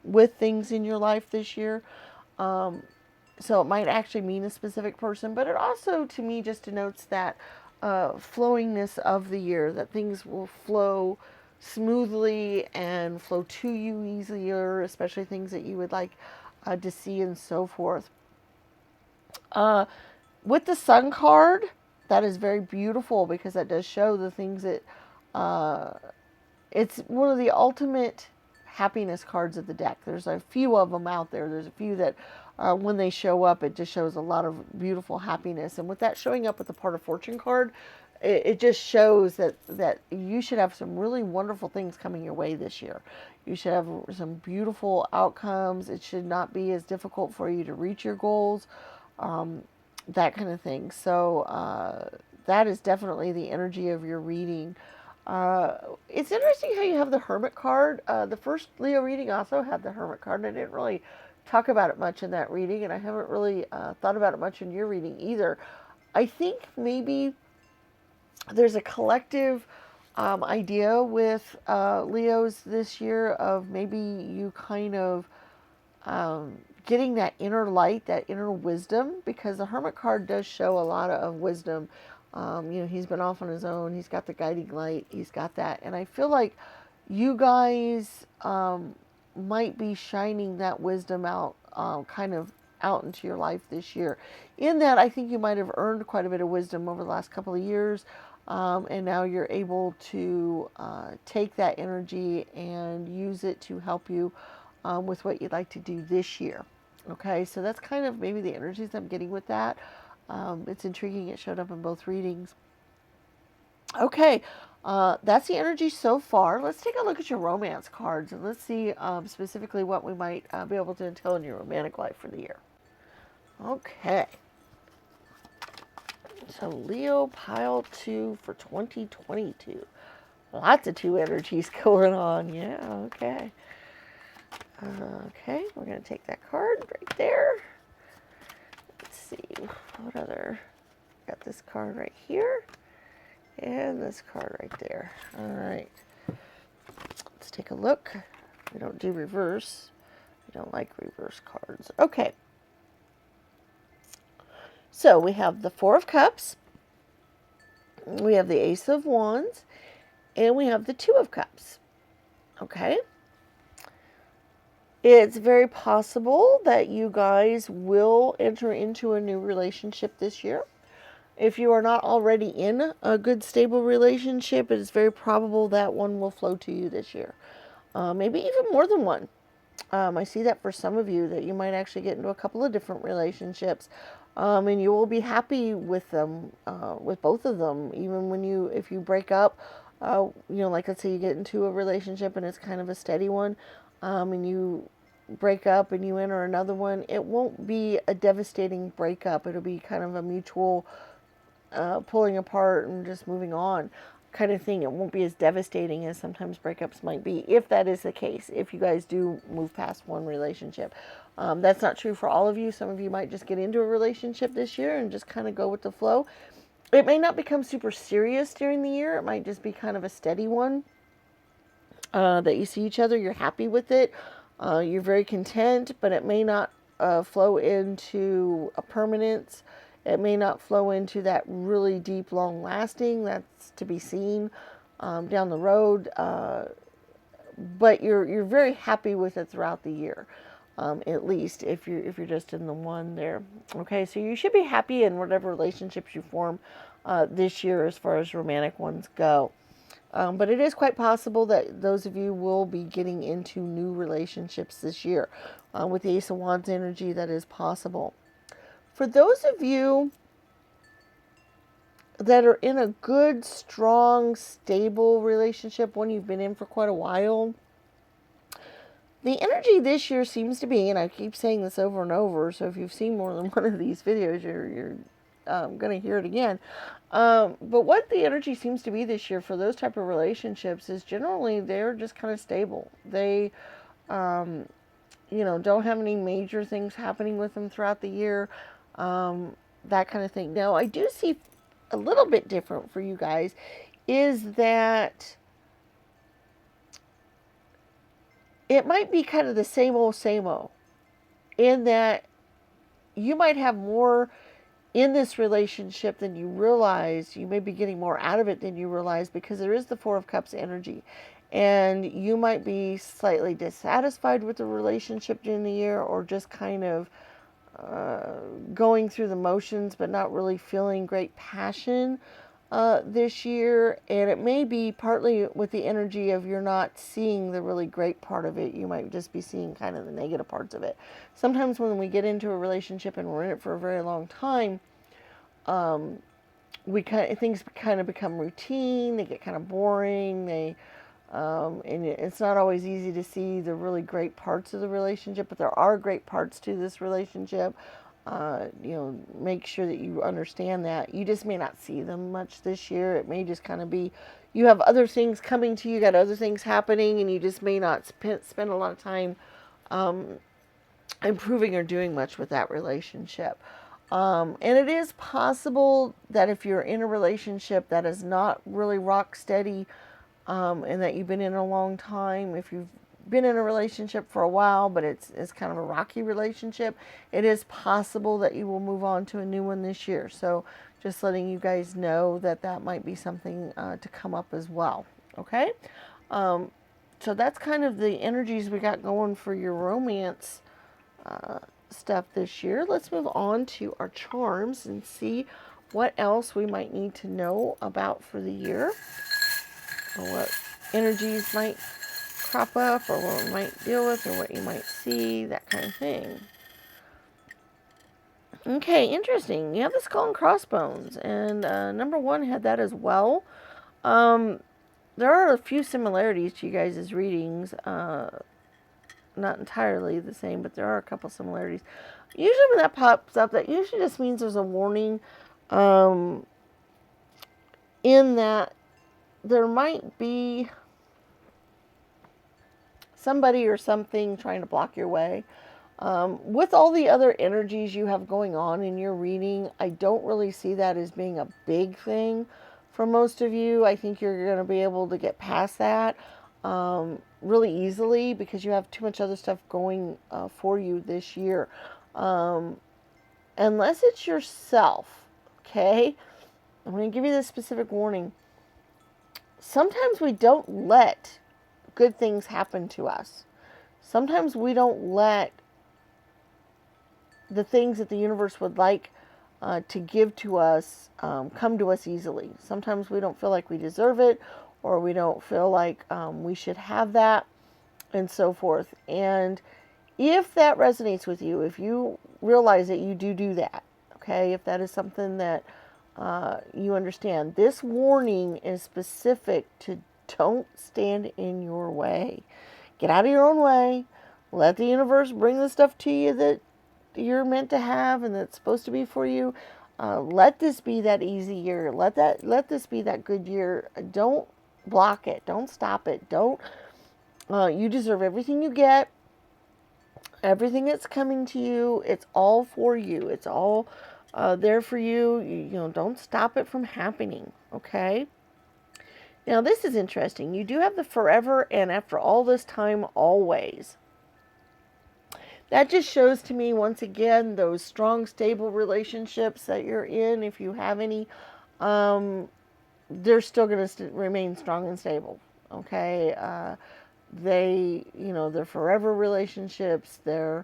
with things in your life this year. So it might actually mean a specific person, but it also, to me, just denotes that flowingness of the year, that things will flow smoothly and flow to you easier, especially things that you would like to see and so forth. With the Sun card, that is very beautiful because that does show the things that it's one of the ultimate happiness cards of the deck. There's a few of them out there. There's a few that when they show up, it just shows a lot of beautiful happiness. And with that showing up with the Part of Fortune card, it just shows that you should have some really wonderful things coming your way this year. You should have some beautiful outcomes. It should not be as difficult for you to reach your goals, that kind of thing. So that is definitely the energy of your reading. It's interesting how you have the Hermit card. The first Leo reading also had the Hermit card, and I didn't really talk about it much in that reading, and I haven't really thought about it much in your reading either. I think maybe there's a collective idea with Leos this year of maybe you kind of getting that inner light, that inner wisdom, because the Hermit card does show a lot of wisdom. He's been off on his own. He's got the guiding light. He's got that. And I feel like you guys might be shining that wisdom out, kind of out into your life this year. In that, I think you might have earned quite a bit of wisdom over the last couple of years. And now you're able to take that energy and use it to help you with what you'd like to do this year. Okay, so that's kind of maybe the energies I'm getting with that. It's intriguing. It showed up in both readings. Okay, that's the energy so far. Let's take a look at your romance cards and let's see specifically what we might be able to entail in your romantic life for the year. Okay. So Leo pile 2 for 2022. Lots of 2 energies going on. Yeah, okay. Okay, we're going to take that card right there. Let's see, what other, got this card right here, and this card right there. All right, let's take a look. We don't do reverse. We don't like reverse cards. Okay, so we have the Four of Cups, we have the Ace of Wands, and we have the Two of Cups. Okay. It's very possible that you guys will enter into a new relationship this year. If you are not already in a good, stable relationship, it is very probable that one will flow to you this year. Maybe even more than one. I see that for some of you, that you might actually get into a couple of different relationships. And you will be happy with them, with both of them. Even when if you break up, like let's say you get into a relationship and it's kind of a steady one, and you break up and you enter another one, it won't be a devastating breakup. It'll be kind of a mutual pulling apart and just moving on kind of thing. It won't be as devastating as sometimes breakups might be, if that is the case, if you guys do move past one relationship. That's not true for all of you. Some of you might just get into a relationship this year and just kind of go with the flow. It may not become super serious during the year. It might just be kind of a steady one, that you see each other, you're happy with it, you're very content, but it may not flow into a permanence. It may not flow into that really deep, long lasting. That's to be seen down the road. But you're very happy with it throughout the year, at least if you're just in the one there. Okay, so you should be happy in whatever relationships you form this year as far as romantic ones go. But it is quite possible that those of you will be getting into new relationships this year. With the Ace of Wands energy, that is possible. For those of you that are in a good, strong, stable relationship, one you've been in for quite a while, the energy this year seems to be, and I keep saying this over and over, so if you've seen more than one of these videos, you're going to hear it again. But what the energy seems to be this year for those type of relationships is generally they're just kind of stable. They, don't have any major things happening with them throughout the year, that kind of thing. Now, I do see a little bit different for you guys is that it might be kind of the same old, in that you might have more in this relationship than you realize. You may be getting more out of it than you realize, because there is the Four of Cups energy. And you might be slightly dissatisfied with the relationship during the year, or just kind of going through the motions but not really feeling great passion this year. And it may be partly with the energy of you're not seeing the really great part of it. You might just be seeing kind of the negative parts of it. Sometimes when we get into a relationship and we're in it for a very long time, things kind of become routine. They get kind of boring. And it's not always easy to see the really great parts of the relationship, but there are great parts to this relationship. Make sure that you understand that. You just may not see them much this year. It may just kind of be, you have other things coming to you, got other things happening, and you just may not spend a lot of time improving or doing much with that relationship. And it is possible that if you're in a relationship that is not really rock steady, and that you've been in a long time, if you've been in a relationship for a while, but it's kind of a rocky relationship, it is possible that you will move on to a new one this year. So just letting you guys know that that might be something to come up as well. Okay? So that's kind of the energies we got going for your romance stuff this year. Let's move on to our charms and see what else we might need to know about for the year, or what energies might crop up, or what we might deal with, or what you might see, that kind of thing. Okay, interesting. You have the skull and crossbones, and number one had that as well. There are a few similarities to you guys' readings. Not entirely the same, but there are a couple similarities. Usually when that pops up, that usually just means there's a warning in that there might be somebody or something trying to block your way. With all the other energies you have going on in your reading, I don't really see that as being a big thing for most of you. I think you're going to be able to get past that really easily because you have too much other stuff going for you this year. Unless it's yourself, okay? I'm going to give you this specific warning. Sometimes we don't let good things happen to us. Sometimes we don't let the things that the universe would like to give to us come to us easily. Sometimes we don't feel like we deserve it, or we don't feel like we should have that, and so forth. And if that resonates with you, if you realize that you do that, okay, if that is something that you understand, this warning is specific to don't stand in your way. Get out of your own way. Let the universe bring the stuff to you that you're meant to have and that's supposed to be for you. Let this be that easy year. Let this be that good year. Don't block it. Don't stop it. Don't. You deserve everything you get. Everything that's coming to you. It's all for you. It's all there for you. Don't stop it from happening. Okay. Now this is interesting. You do have the forever and after all this time, always. That just shows to me, once again, those strong, stable relationships that you're in, if you have any, they're still going to remain strong and stable. Okay? They're forever relationships. They're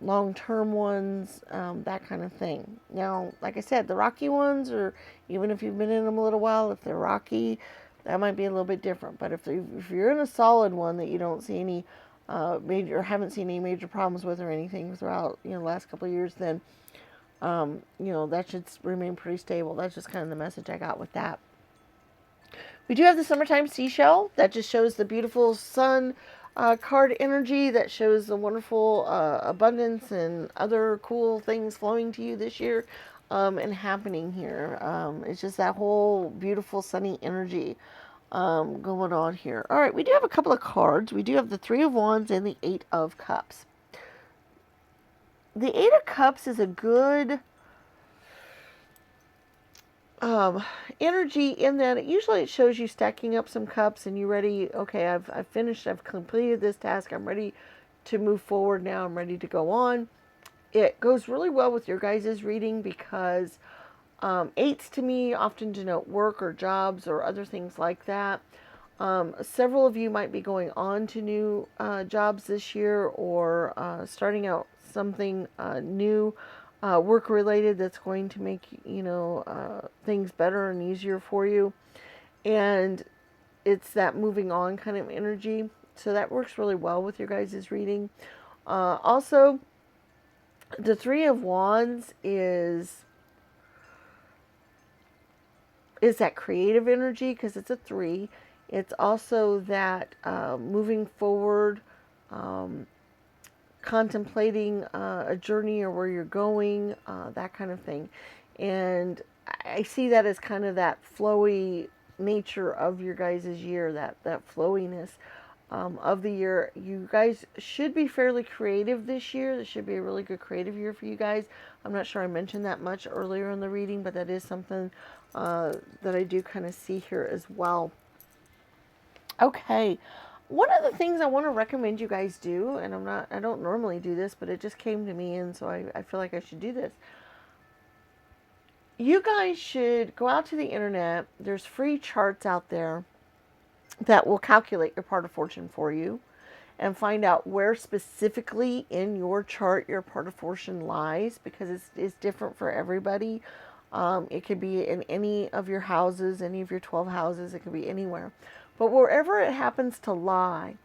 long-term ones, that kind of thing. Now, like I said, the rocky ones, or even if you've been in them a little while, if they're rocky, that might be a little bit different. But if you're in a solid one that you don't see any haven't seen any major problems with or anything throughout the last couple of years, then that should remain pretty stable. That's just kind of the message I got with that. We do have the summertime seashell that just shows the beautiful sun card energy, that shows the wonderful abundance and other cool things flowing to you this year and happening here. It's just that whole beautiful sunny energy going on here. All right, we do have a couple of cards. We do have the Three of Wands and the Eight of Cups. The Eight of Cups is a good energy in that usually it shows you stacking up some cups and you're ready. Okay, I've finished. I've completed this task. I'm ready to move forward now. I'm ready to go on. It goes really well with your guys' reading because eights to me often denote work or jobs or other things like that. Several of you might be going on to new jobs this year, or starting out something new, work related, that's going to make things better and easier for you. And it's that moving on kind of energy. So that works really well with your guys' reading. Also, the Three of Wands is that creative energy, because it's a 3. It's also that moving forward, contemplating a journey or where you're going, that kind of thing. And I see that as kind of that flowy nature of your guys' year, that flowiness of the year. You guys should be fairly creative this year. This should be a really good creative year for you guys. I'm not sure I mentioned that much earlier in the reading, but that is something that I do kind of see here as well. Okay, one of the things I want to recommend you guys do, and I don't normally do this, but it just came to me, and so I feel like I should do this. You guys should go out to the internet. There's free charts out there that will calculate your part of fortune for you and find out where specifically in your chart your part of fortune lies, because it's different for everybody. It could be in any of your houses, any of your 12 houses. It could be anywhere. But wherever it happens to lie,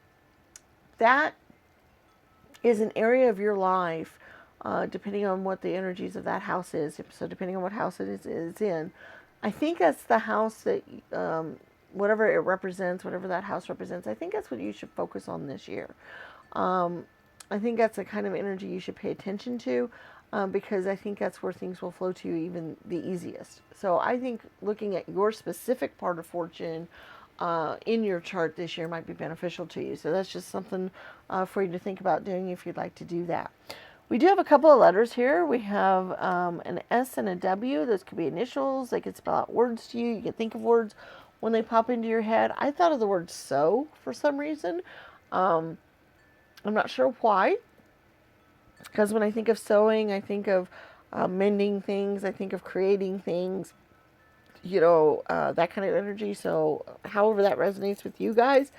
that is an area of your life, depending on what the energies of that house is. So depending on what house it is in, I think that's the house that, whatever it represents, whatever that house represents, I think that's what you should focus on this year. I think that's the kind of energy you should pay attention to, because I think that's where things will flow to you even the easiest. So I think looking at your specific part of fortune in your chart this year might be beneficial to you. So that's just something for you to think about doing if you'd like to do that. We do have a couple of letters here. We have an S and a W. Those could be initials. They could spell out words to you. You can think of words when they pop into your head. I thought of the word sew for some reason. I'm not sure why. Because when I think of sewing, I think of mending things. I think of creating things. That kind of energy. So however that resonates with you guys,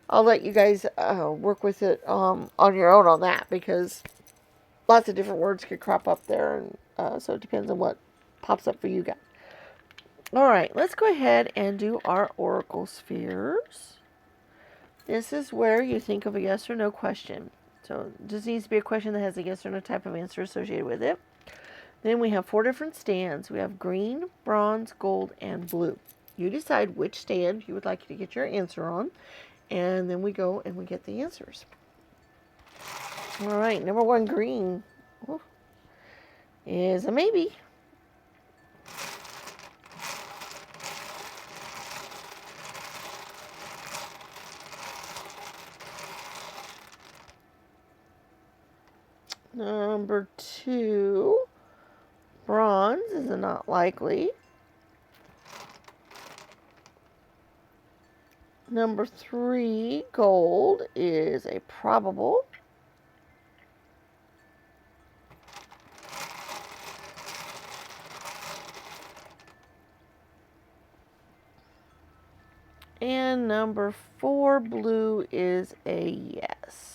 I'll let you guys work with it on your own on that, because lots of different words could crop up there, and so it depends on what pops up for you guys. All right, let's go ahead and do our oracle spheres. This is where you think of a yes or no question. So this needs to be a question that has a yes or no type of answer associated with it. Then we have 4 different stands. We have green, bronze, gold, and blue. You decide which stand you would like to get your answer on, and then we go and we get the answers. All right, number 1, green, is a maybe. Number 2, bronze, is a not likely. Number 3, gold, is a probable. And number 4, blue, is a yes.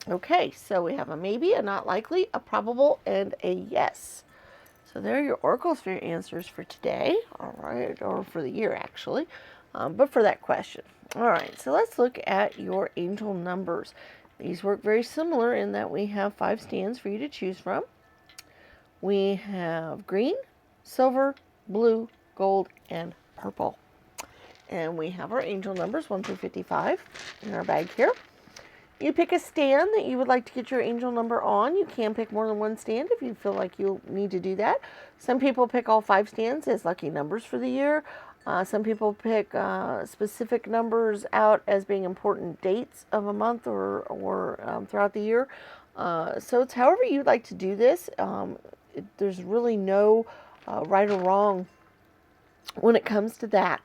Okay, so we have a maybe, a not likely, a probable, and a yes. So there are your oracle sphere answers for today. All right, or for the year actually, but for that question. All right, so let's look at your angel numbers. These work very similar in that we have 5 stands for you to choose from. We have green, silver, blue, gold, and purple. And we have our angel numbers 1 through 55 in our bag here. You pick a stand that you would like to get your angel number on. You can pick more than one stand if you feel like you'll need to do that. Some people pick all 5 stands as lucky numbers for the year. Some people pick specific numbers out as being important dates of a month or throughout the year. So it's however you'd like to do this. There's really no right or wrong when it comes to that.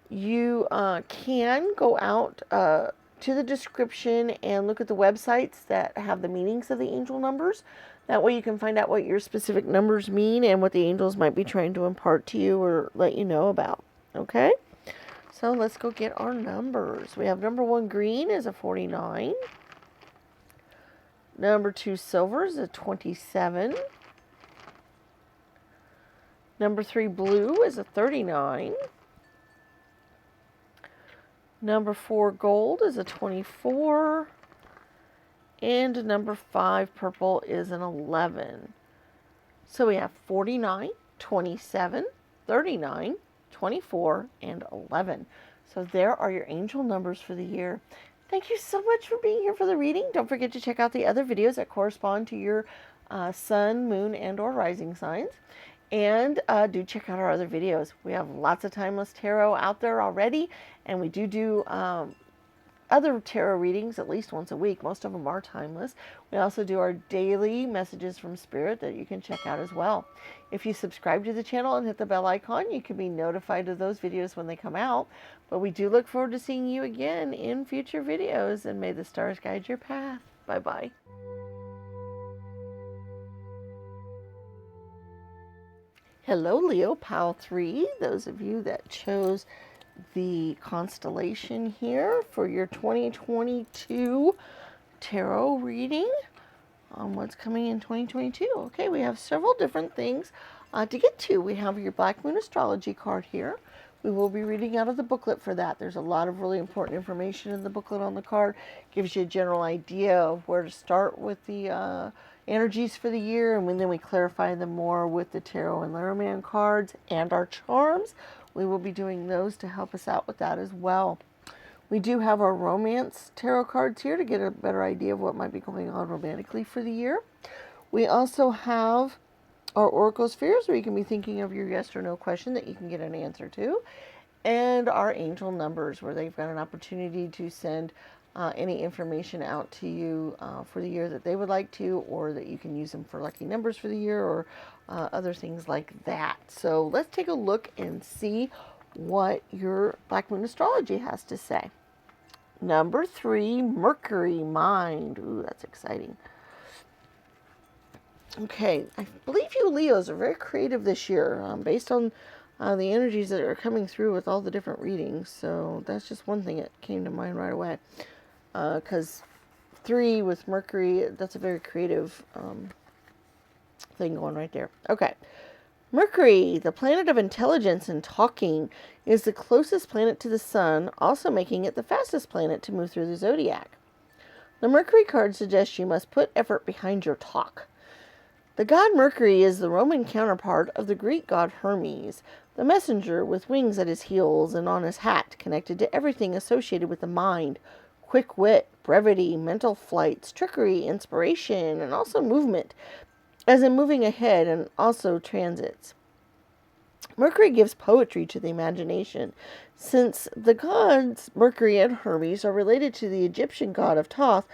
You can go out to the description and look at the websites that have the meanings of the angel numbers. That way you can find out what your specific numbers mean and what the angels might be trying to impart to you or let you know about. Okay? So let's go get our numbers. We have number 1 green is a 49. Number 2 silver is a 27. Number 3 blue is a 39. Number 4 gold is a 24. And number 5 purple is an 11. So we have 49, 27, 39, 24, and 11. So there are your angel numbers for the year. Thank you so much for being here for the reading. Don't forget to check out the other videos that correspond to your sun, moon, and or rising signs. And do check out our other videos. We have lots of timeless tarot out there already, and we do other tarot readings at least once a week. Most of them are timeless. We also do our daily messages from Spirit that you can check out as well. If you subscribe to the channel and hit the bell icon, you can be notified of those videos when they come out. But we do look forward to seeing you again in future videos, and may the stars guide your path. Bye-bye. Hello, Leo, Pile 3. Those of you that chose the constellation here for your 2022 tarot reading on what's coming in 2022. Okay, we have several different things to get to. We have your Black Moon Astrology card here. We will be reading out of the booklet for that. There's a lot of really important information in the booklet on the card. Gives you a general idea of where to start with the energies for the year, and then we clarify them more with the tarot and Lenormand cards and our charms. We will be doing those to help us out with that as well. We do have our romance tarot cards here to get a better idea of what might be going on romantically for the year. We also have our oracle spheres, where you can be thinking of your yes or no question that you can get an answer to, and our angel numbers, where they've got an opportunity to send any information out to you for the year that they would like to, or that you can use them for lucky numbers for the year, or other things like that. So let's take a look and see what your Black Moon Astrology has to say. Number 3, Mercury Mind. Ooh, that's exciting. Okay, I believe you Leos are very creative this year, based on the energies that are coming through with all the different readings. So that's just one thing that came to mind right away. Because 3 with Mercury, that's a very creative thing going right there. Okay. Mercury, the planet of intelligence and talking, is the closest planet to the sun, also making it the fastest planet to move through the zodiac. The Mercury card suggests you must put effort behind your talk. The god Mercury is the Roman counterpart of the Greek god Hermes, the messenger with wings at his heels and on his hat, connected to everything associated with the mind: quick wit, brevity, mental flights, trickery, inspiration, and also movement, as in moving ahead, and also transits. Mercury gives poetry to the imagination, since the gods Mercury and Hermes are related to the Egyptian god of Thoth,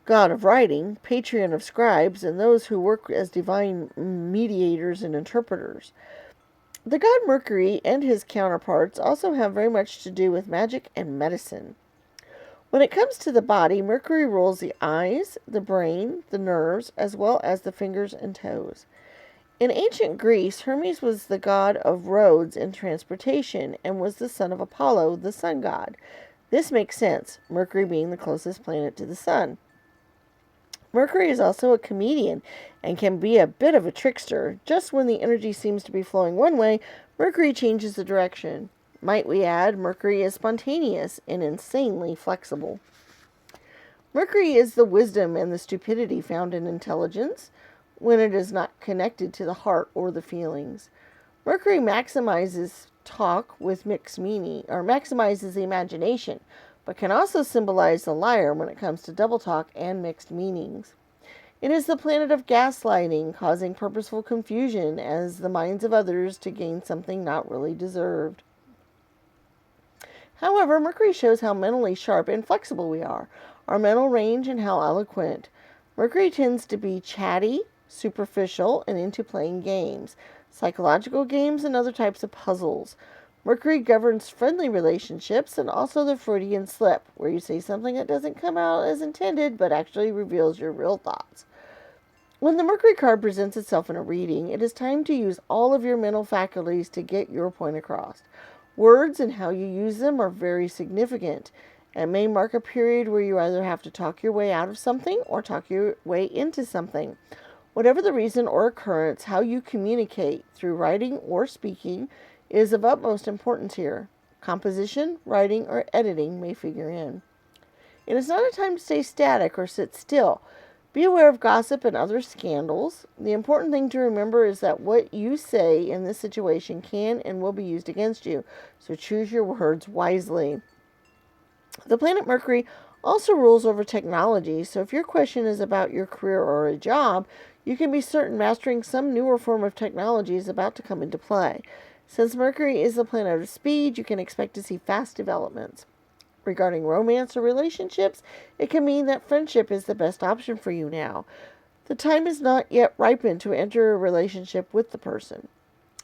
god of writing, patron of scribes, and those who work as divine mediators and interpreters. The god Mercury and his counterparts also have very much to do with magic and medicine. When it comes to the body, Mercury rules the eyes, the brain, the nerves, as well as the fingers and toes. In ancient Greece, Hermes was the god of roads and transportation, and was the son of Apollo, the sun god. This makes sense, Mercury being the closest planet to the sun. Mercury is also a comedian and can be a bit of a trickster. Just when the energy seems to be flowing one way, Mercury changes the direction. Might we add, Mercury is spontaneous and insanely flexible. Mercury is the wisdom and the stupidity found in intelligence when it is not connected to the heart or the feelings. Mercury maximizes talk with mixed meaning, or maximizes the imagination, but can also symbolize the liar when it comes to double talk and mixed meanings. It is the planet of gaslighting, causing purposeful confusion as the minds of others to gain something not really deserved. However, Mercury shows how mentally sharp and flexible we are, our mental range, and how eloquent. Mercury tends to be chatty, superficial, and into playing games, psychological games, and other types of puzzles. Mercury governs friendly relationships and also the Freudian slip, where you say something that doesn't come out as intended but actually reveals your real thoughts. When the Mercury card presents itself in a reading, it is time to use all of your mental faculties to get your point across. Words and how you use them are very significant. It may mark a period where you either have to talk your way out of something or talk your way into something. Whatever the reason or occurrence, how you communicate through writing or speaking is of utmost importance here. Composition, writing, or editing may figure in. It is not a time to stay static or sit still. Be aware of gossip and other scandals. The important thing to remember is that what you say in this situation can and will be used against you, so choose your words wisely. The planet Mercury also rules over technology, so if your question is about your career or a job, you can be certain mastering some newer form of technology is about to come into play. Since Mercury is the planet of speed, you can expect to see fast developments. Regarding romance or relationships, it can mean that friendship is the best option for you now. The time is not yet ripened to enter a relationship with the person.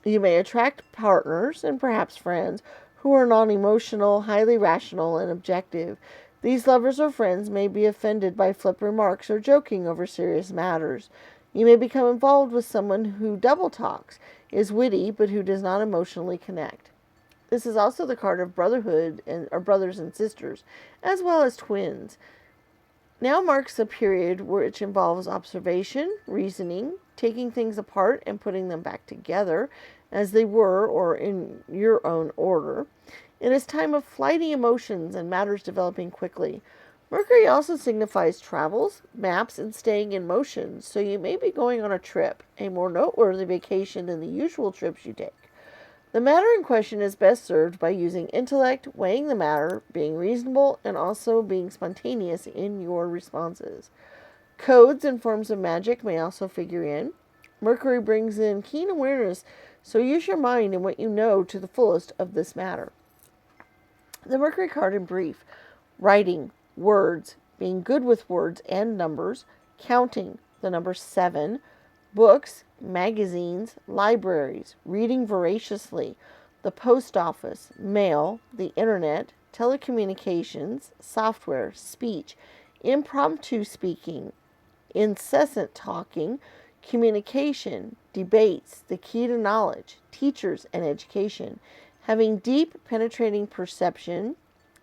You may attract partners and perhaps friends who are non-emotional, highly rational, and objective. These lovers or friends may be offended by flip remarks or joking over serious matters. You may become involved with someone who double talks, is witty, but who does not emotionally connect. This is also the card of brotherhood or brothers and sisters, as well as twins. Now marks a period which involves observation, reasoning, taking things apart and putting them back together as they were or in your own order. It is time of flighty emotions and matters developing quickly. Mercury also signifies travels, maps, and staying in motion, so you may be going on a trip, a more noteworthy vacation than the usual trips you take. The matter in question is best served by using intellect, weighing the matter, being reasonable, and also being spontaneous in your responses. Codes and forms of magic may also figure in. Mercury brings in keen awareness, so use your mind and what you know to the fullest of this matter. The Mercury card in brief: writing, words, being good with words and numbers, counting, the number 7, books, magazines, libraries, reading voraciously, the post office, mail, the internet, telecommunications, software, speech, impromptu speaking, incessant talking, communication, debates, the key to knowledge, teachers and education, having deep penetrating perception,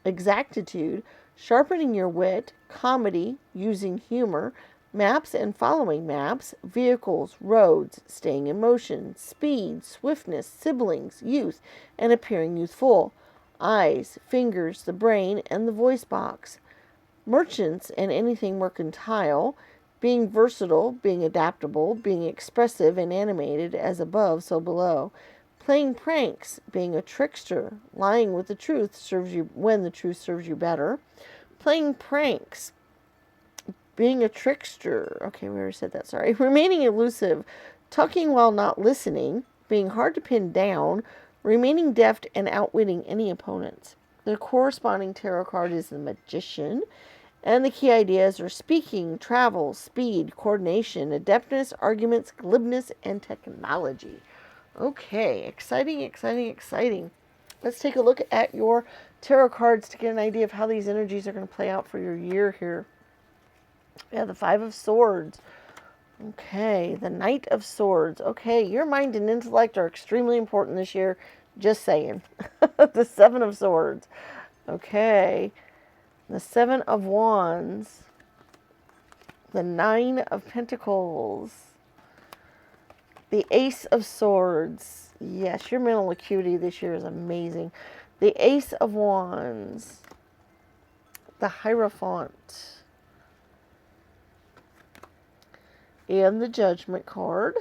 exactitude, sharpening your wit, comedy, using humor, maps and following maps, vehicles, roads, staying in motion, speed, swiftness, siblings, youth, and appearing youthful, eyes, fingers, the brain, and the voice box, merchants and anything mercantile, being versatile, being adaptable, being expressive and animated, as above, so below, playing pranks, being a trickster, lying with the truth serves you when the truth serves you better, playing pranks, being a trickster, okay, we already said that, sorry, remaining elusive, talking while not listening, being hard to pin down, remaining deft and outwitting any opponents. The corresponding tarot card is the Magician, and the key ideas are speaking, travel, speed, coordination, adeptness, arguments, glibness, and technology. Okay, exciting, exciting, exciting. Let's take a look at your tarot cards to get an idea of how these energies are going to play out for your year here. We have the 5 of Swords. Okay, the Knight of Swords. Okay, your mind and intellect are extremely important this year. Just saying. The 7 of Swords. Okay, the 7 of Wands. The 9 of Pentacles. The Ace of Swords. Yes, your mental acuity this year is amazing. The Ace of Wands. The Hierophant. And the Judgment card.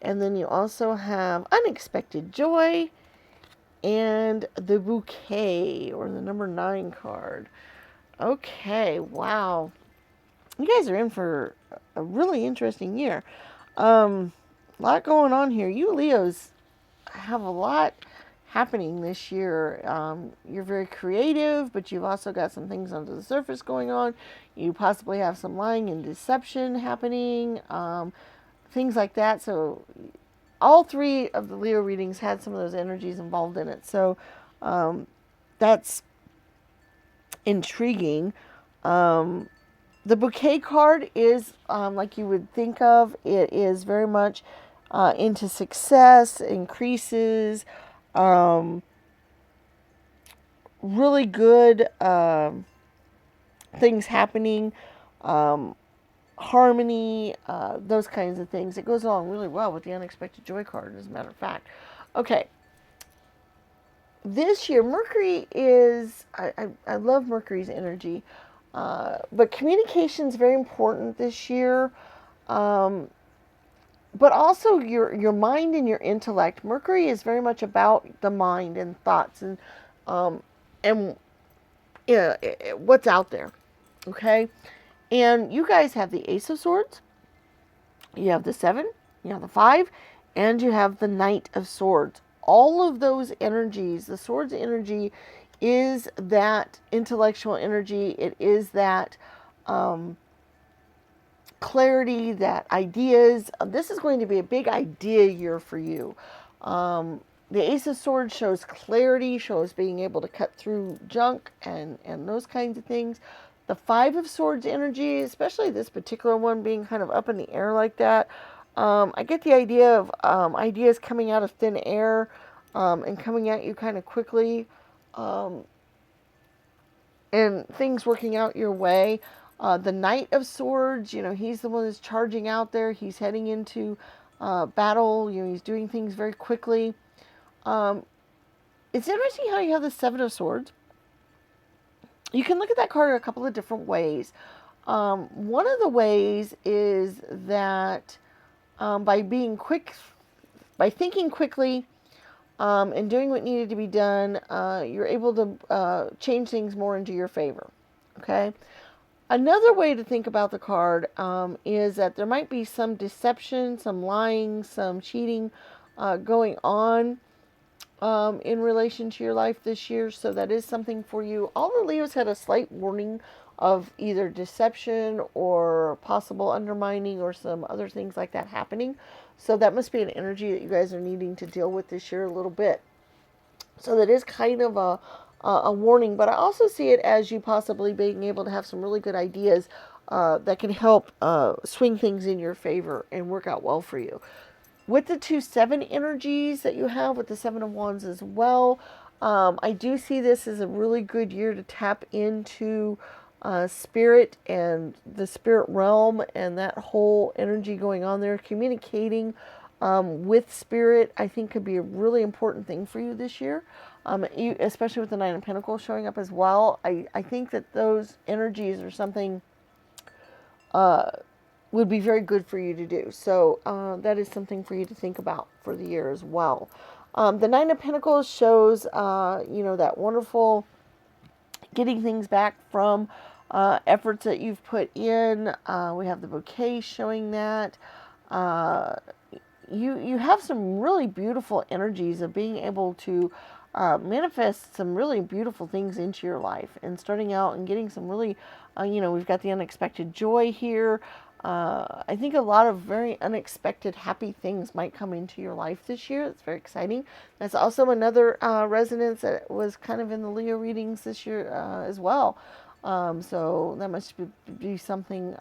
And then you also have Unexpected Joy and the Bouquet, or the number 9 card. Okay, wow. You guys are in for a really interesting year. A lot going on here. You Leos have a lot happening this year. You're very creative, but you've also got some things under the surface going on. You possibly have some lying and deception happening, things like that. So all 3 of the Leo readings had some of those energies involved in it. So that's intriguing. The Bouquet card is like you would think of. It is very much into success, increases, really good things happening, harmony, those kinds of things. It goes along really well with the unexpected joy card, as a matter of fact. Okay, this year, Mercury is, I love Mercury's energy, but communication is very important this year. Um, but also your mind and your intellect. Mercury is very much about the mind and thoughts um, and yeah, what's out there. Okay, and you guys have the Ace of Swords, you have the Seven, you have the Five, and you have the Knight of Swords. All of those energies, the Swords energy is that intellectual energy. It is that um, clarity, that ideas. This is going to be a big idea year for you. The Ace of Swords shows clarity, shows being able to cut through junk and those kinds of things. The Five of Swords energy, especially this particular one being kind of up in the air like that, I get the idea of ideas coming out of thin air and coming at you kind of quickly. Um, and things working out your way. The Knight of Swords, he's the one that's charging out there. He's heading into battle. He's doing things very quickly. Um, it's interesting how you have the Seven of Swords. You can look at that card a couple of different ways. One of the ways is that by being quick, by thinking quickly, and doing what needed to be done, you're able to change things more into your favor. Okay. Another way to think about the card is that there might be some deception, some lying, some cheating going on in relation to your life this year. So that is something for you. All the Leos had a slight warning of either deception or possible undermining or some other things like that happening. So that must be an energy that you guys are needing to deal with this year a little bit. So that is kind of a warning, but I also see it as you possibly being able to have some really good ideas that can help swing things in your favor and work out well for you. With the 2-7 energies that you have with the Seven of Wands as well, I do see this as a really good year to tap into spirit and the spirit realm and that whole energy going on there. Communicating with spirit, I think, could be a really important thing for you this year, especially with the Nine of Pentacles showing up as well. I think that those energies are something would be very good for you to do. So that is something for you to think about for the year as well. The Nine of Pentacles shows, that wonderful getting things back from efforts that you've put in. We have the bouquet showing that. You have some really beautiful energies of being able to manifest some really beautiful things into your life and starting out and getting some really, we've got the unexpected joy here. I think a lot of very unexpected happy things might come into your life this year. It's very exciting. That's also another resonance that was kind of in the Leo readings this year as well. So that must be something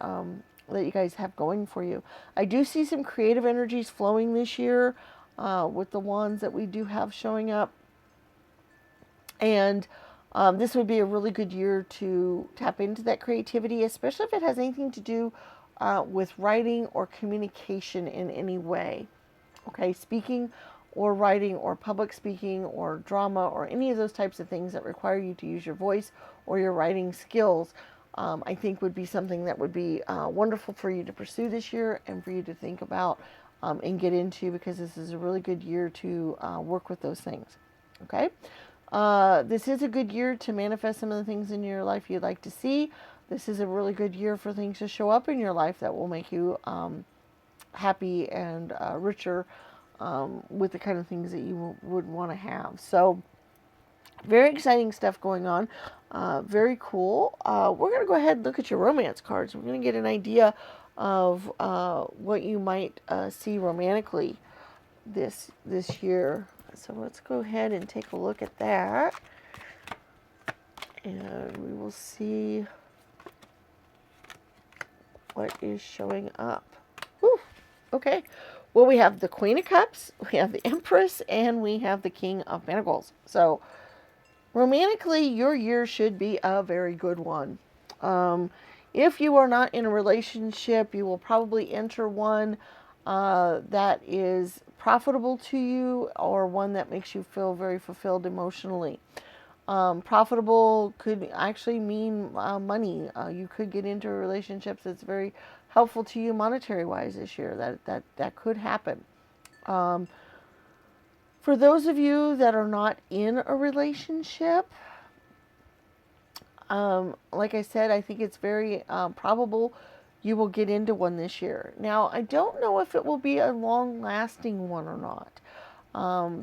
that you guys have going for you. I do see some creative energies flowing this year with the wands that we do have showing up. And this would be a really good year to tap into that creativity, especially if it has anything to do with writing or communication in any way. Okay, speaking or writing or public speaking or drama or any of those types of things that require you to use your voice or your writing skills, I think would be something that would be wonderful for you to pursue this year and for you to think about and get into, because this is a really good year to work with those things. Okay. This is a good year to manifest some of the things in your life you'd like to see. This is a really good year for things to show up in your life that will make you happy and richer with the kind of things that you would want to have. So very exciting stuff going on. Very cool. We're going to go ahead and look at your romance cards. We're going to get an idea of what you might see romantically this year. So let's go ahead and take a look at that. And we will see what is showing up. Whew. Okay. Well, we have the Queen of Cups, we have the Empress, and we have the King of Pentacles. So romantically, your year should be a very good one. If you are not in a relationship, you will probably enter one that is profitable to you, or one that makes you feel very fulfilled emotionally. Profitable could actually mean money. You could get into relationships that's very helpful to you monetary wise this year. That could happen. Um, for those of you that are not in a relationship, like I said, I think it's very probable you will get into one this year. Now, I don't know if it will be a long-lasting one or not.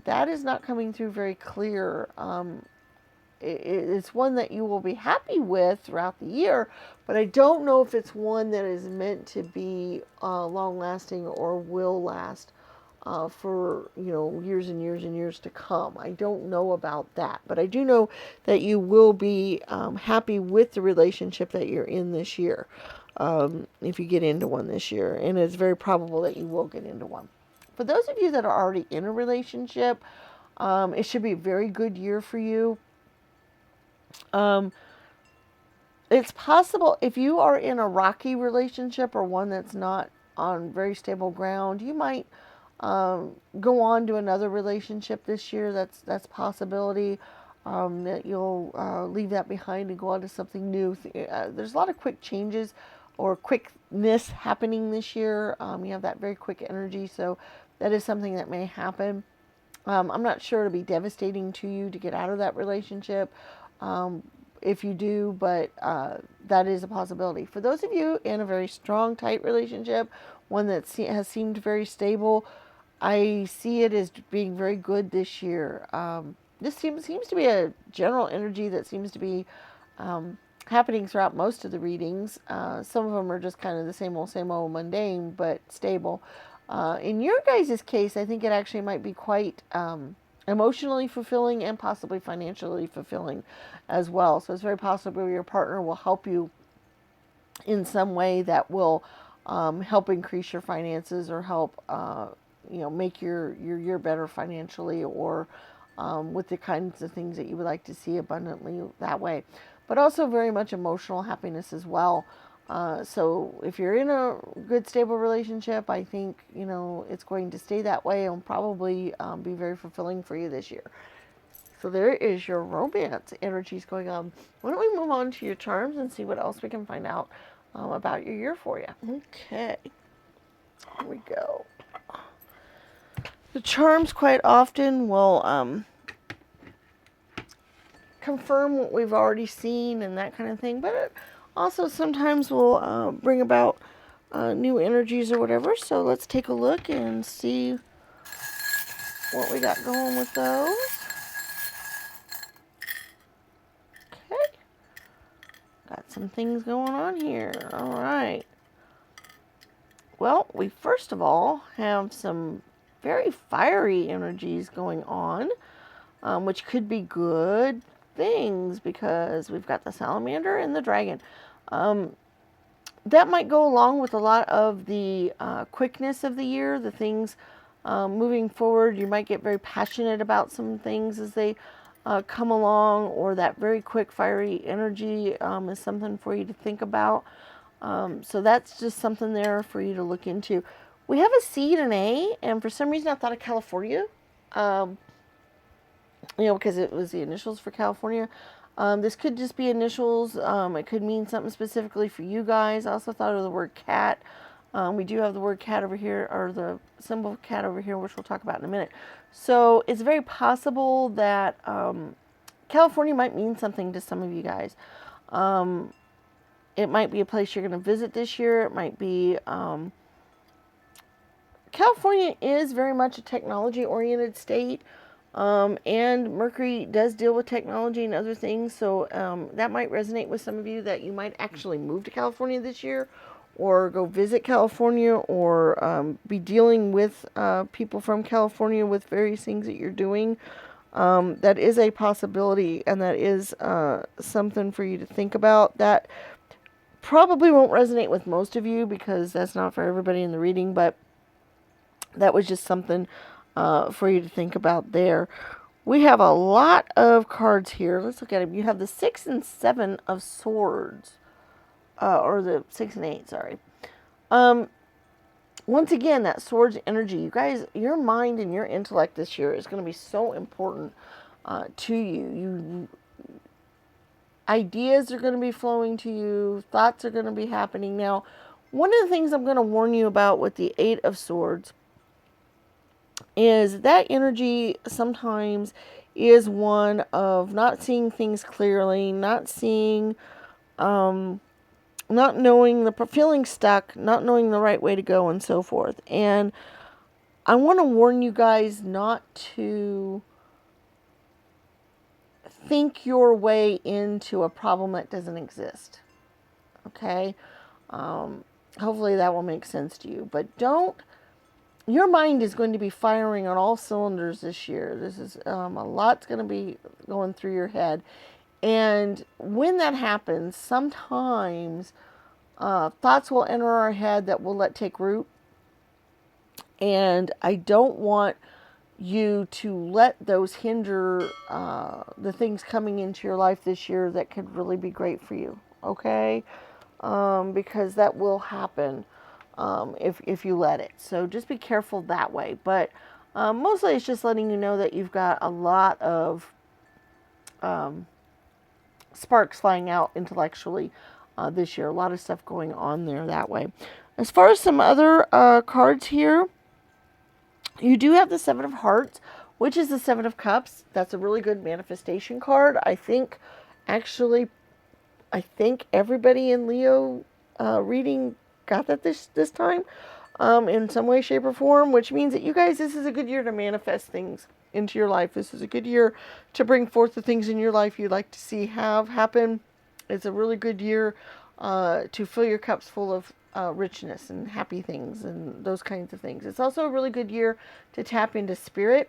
That is not coming through very clear. It's one that you will be happy with throughout the year, but I don't know if it's one that is meant to be long-lasting or will last for years and years and years to come. I don't know about that, but I do know that you will be happy with the relationship that you're in this year, if you get into one this year, and it's very probable that you will get into one. For those of you that are already in a relationship, it should be a very good year for you. It's possible if you are in a rocky relationship or one that's not on very stable ground, you might go on to another relationship this year. That's a possibility. That you'll leave that behind and go on to something new. There's a lot of quick changes or quickness happening this year. You have that very quick energy, so that is something that may happen. I'm not sure it'll be devastating to you to get out of that relationship. If you do, but that is a possibility. For those of you in a very strong, tight relationship, one that has seemed very stable, I see it as being very good this year. This seems to be a general energy that seems to be happening throughout most of the readings. Some of them are just kind of the same old mundane, but stable. In your guys' case, I think it actually might be quite emotionally fulfilling and possibly financially fulfilling as well. So it's very possible your partner will help you in some way that will help increase your finances or help make your year better financially, or with the kinds of things that you would like to see abundantly that way. But also very much emotional happiness as well. So if you're in a good, stable relationship, I think, it's going to stay that way and probably be very fulfilling for you this year. So there is your romance energies going on. Why don't we move on to your charms and see what else we can find out about your year for you. Okay. Here we go. The charms quite often will confirm what we've already seen and that kind of thing, but it also sometimes will bring about new energies or whatever. So let's take a look and see what we got going with those. Okay. Got some things going on here. All right. Well, we first of all have some very fiery energies going on, which could be good things because we've got the salamander and the dragon. That might go along with a lot of the quickness of the year, the things moving forward. You might get very passionate about some things as they come along, or that very quick fiery energy is something for you to think about. So that's just something there for you to look into. We have a C and an A, and for some reason I thought of California, because it was the initials for California. This could just be initials. It could mean something specifically for you guys. I also thought of the word cat. We do have the word cat over here, or the symbol of cat over here, which we'll talk about in a minute. So it's very possible that California might mean something to some of you guys. It might be a place you're going to visit this year. It might be... California is very much a technology-oriented state. And Mercury does deal with technology and other things, so that might resonate with some of you, that you might actually move to California this year, or go visit California, or be dealing with people from California with various things that you're doing. That is a possibility, and that is something for you to think about. That probably won't resonate with most of you because that's not for everybody in the reading, but that was just something for you to think about there. We have a lot of cards here. Let's look at them. You have the 6 and 7 of swords. Or the 6 and 8, sorry. Once again, that swords energy. You guys, your mind and your intellect this year is going to be so important to you. Ideas are going to be flowing to you. Thoughts are going to be happening. Now, one of the things I'm going to warn you about with the 8 of swords is that energy sometimes is one of not seeing things clearly, not seeing, not knowing feeling stuck, not knowing the right way to go, and so forth. And I want to warn you guys not to think your way into a problem that doesn't exist. Okay? Hopefully that will make sense to you. But your mind is going to be firing on all cylinders this year. This is a lot's going to be going through your head. And when that happens, sometimes thoughts will enter our head that we'll let take root. And I don't want you to let those hinder the things coming into your life this year that could really be great for you. Okay? Because that will happen if you let it. So just be careful that way. But mostly it's just letting you know that you've got a lot of sparks flying out intellectually this year. A lot of stuff going on there that way. As far as some other cards here, you do have the 7 of Hearts, which is the 7 of Cups. That's a really good manifestation card. I think everybody in Leo reading got that this time in some way, shape, or form, which means that you guys, this is a good year to manifest things into your life. This is a good year to bring forth the things in your life you'd like to see have happen. It's a really good year to fill your cups full of richness and happy things and those kinds of things. It's also a really good year to tap into spirit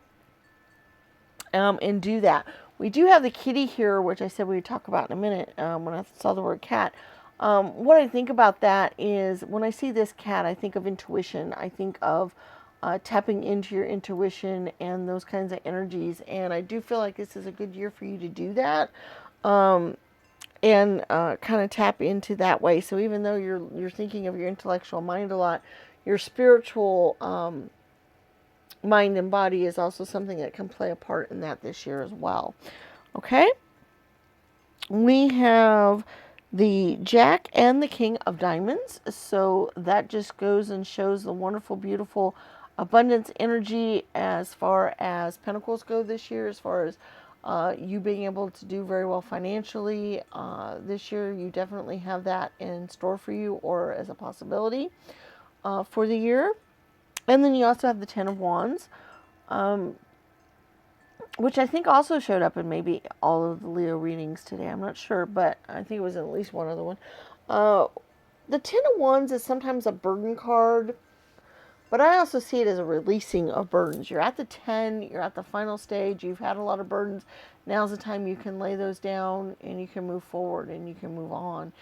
and do that. We do have the kitty here, which I said we would talk about in a minute when I saw the word cat. What I think about that is when I see this cat, I think of intuition. I think of tapping into your intuition and those kinds of energies. And I do feel like this is a good year for you to do that. And kind of tap into that way. So even though you're thinking of your intellectual mind a lot, your spiritual mind and body is also something that can play a part in that this year as well. Okay? We have the Jack and the King of Diamonds. So that just goes and shows the wonderful, beautiful abundance energy as far as Pentacles go this year, as far as you being able to do very well financially this year. You definitely have that in store for you or as a possibility for the year. And then you also have the 10 of Wands, which I think also showed up in maybe all of the Leo readings today. I'm not sure, but I think it was in at least one other one. The 10 of Wands is sometimes a burden card, but I also see it as a releasing of burdens. You're at the 10, you're at the final stage, you've had a lot of burdens. Now's the time you can lay those down and you can move forward and you can move on.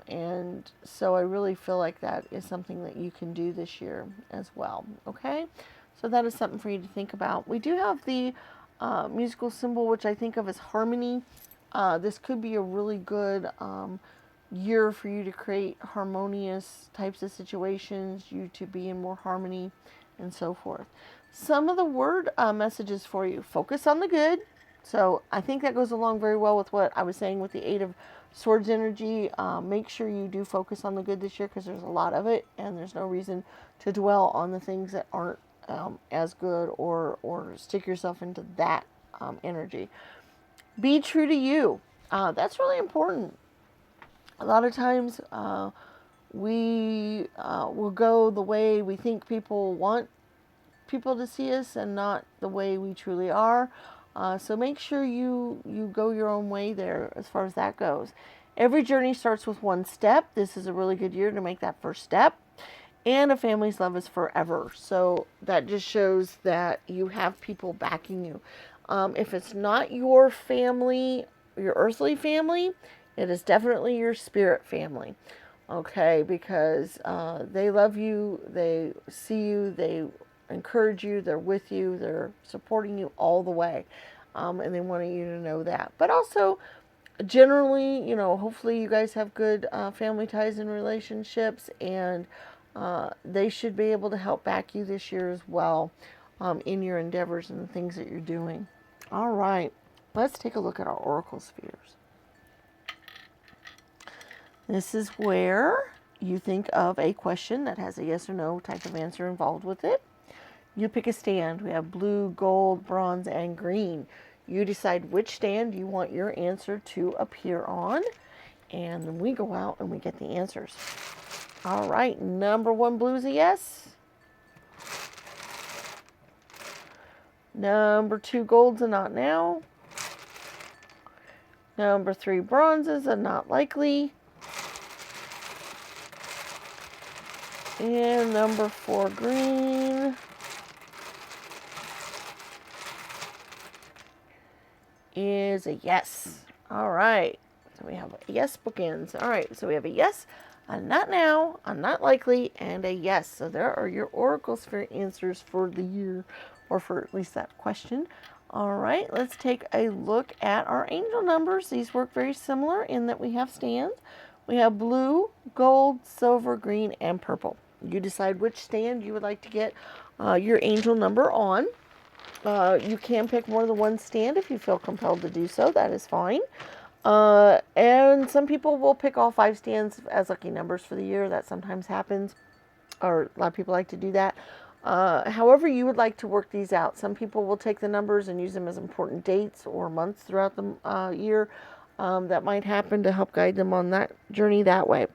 And so I really feel like that is something that you can do this year as well. Okay? So that is something for you to think about. We do have the musical symbol, which I think of as harmony. This could be a really good year for you to create harmonious types of situations, you to be in more harmony, and so forth. Some of the word messages for you: focus on the good. So I think that goes along very well with what I was saying with the 8 of Swords energy. Make sure you do focus on the good this year, because there's a lot of it, and there's no reason to dwell on the things that aren't as good, or stick yourself into that energy. Be true to you. That's really important. A lot of times we will go the way we think people want people to see us and not the way we truly are. So make sure you go your own way there as far as that goes. Every journey starts with one step. This is a really good year to make that first step. And a family's love is forever. So that just shows that you have people backing you. If it's not your family, your earthly family, it is definitely your spirit family, okay? Because they love you, they see you, they encourage you, they're with you, they're supporting you all the way. And they want you to know that. But also, generally, you know, hopefully you guys have good family ties and relationships, and they should be able to help back you this year as well in your endeavors and the things that you're doing. All right, let's take a look at our oracle spheres. This is where you think of a question that has a yes or no type of answer involved with it. You pick a stand. We have blue, gold, bronze, and green. You decide which stand you want your answer to appear on, and then we go out and we get the answers. All right, number 1 blue is a yes. Number 2 gold's a not now. Number 3 bronze is a not likely. And number 4 green is a yes. All right, so we have a yes bookends. All right, so we have a yes, a not now, a not likely, and a yes. So there are your oracle sphere answers for the year, or for at least that question. All right, let's take a look at our angel numbers. These work very similar in that we have stands. We have blue, gold, silver, green, and purple. You decide which stand you would like to get your angel number on. You can pick more than one stand if you feel compelled to do so. That is fine. And some people will pick all 5 stands as lucky numbers for the year. That sometimes happens, or a lot of people like to do that. However you would like to work these out. Some people will take the numbers and use them as important dates or months throughout the year. That might happen to help guide them on that journey that way.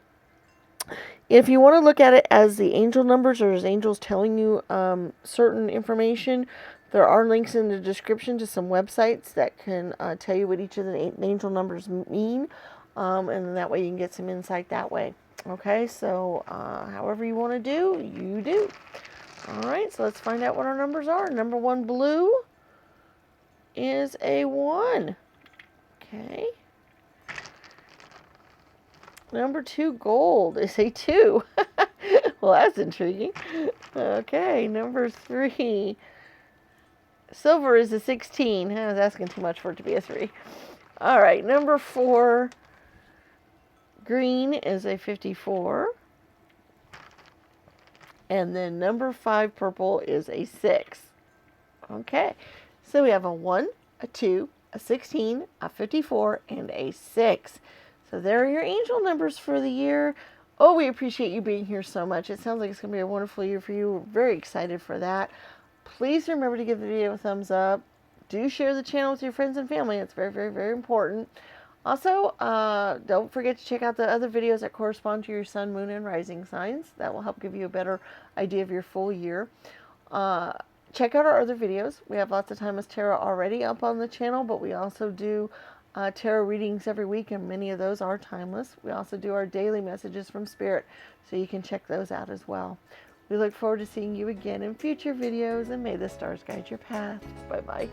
If you want to look at it as the angel numbers, or as angels telling you certain information, there are links in the description to some websites that can tell you what each of the angel numbers mean, and that way you can get some insight that way. Okay, so however you want to do, you do. All right, so let's find out what our numbers are. Number 1 blue is a 1. Okay. Number 2 gold is a 2. Well, that's intriguing. Okay, number 3 silver is a 16. I was asking too much for it to be a 3. All right, number 4 green is a 54. And then number 5 purple is a 6. Okay, so we have a 1, a 2, a 16, a 54, and a 6. So there are your angel numbers for the year. Oh, we appreciate you being here so much. It sounds like it's going to be a wonderful year for you. We're very excited for that. Please remember to give the video a thumbs up. Do share the channel with your friends and family. It's very, very, very important. Also, don't forget to check out the other videos that correspond to your sun, moon, and rising signs. That will help give you a better idea of your full year. Check out our other videos. We have lots of timeless tarot already up on the channel, but we also do tarot readings every week, and many of those are timeless. We also do our daily messages from Spirit, so you can check those out as well. We look forward to seeing you again in future videos, and may the stars guide your path. Bye-bye.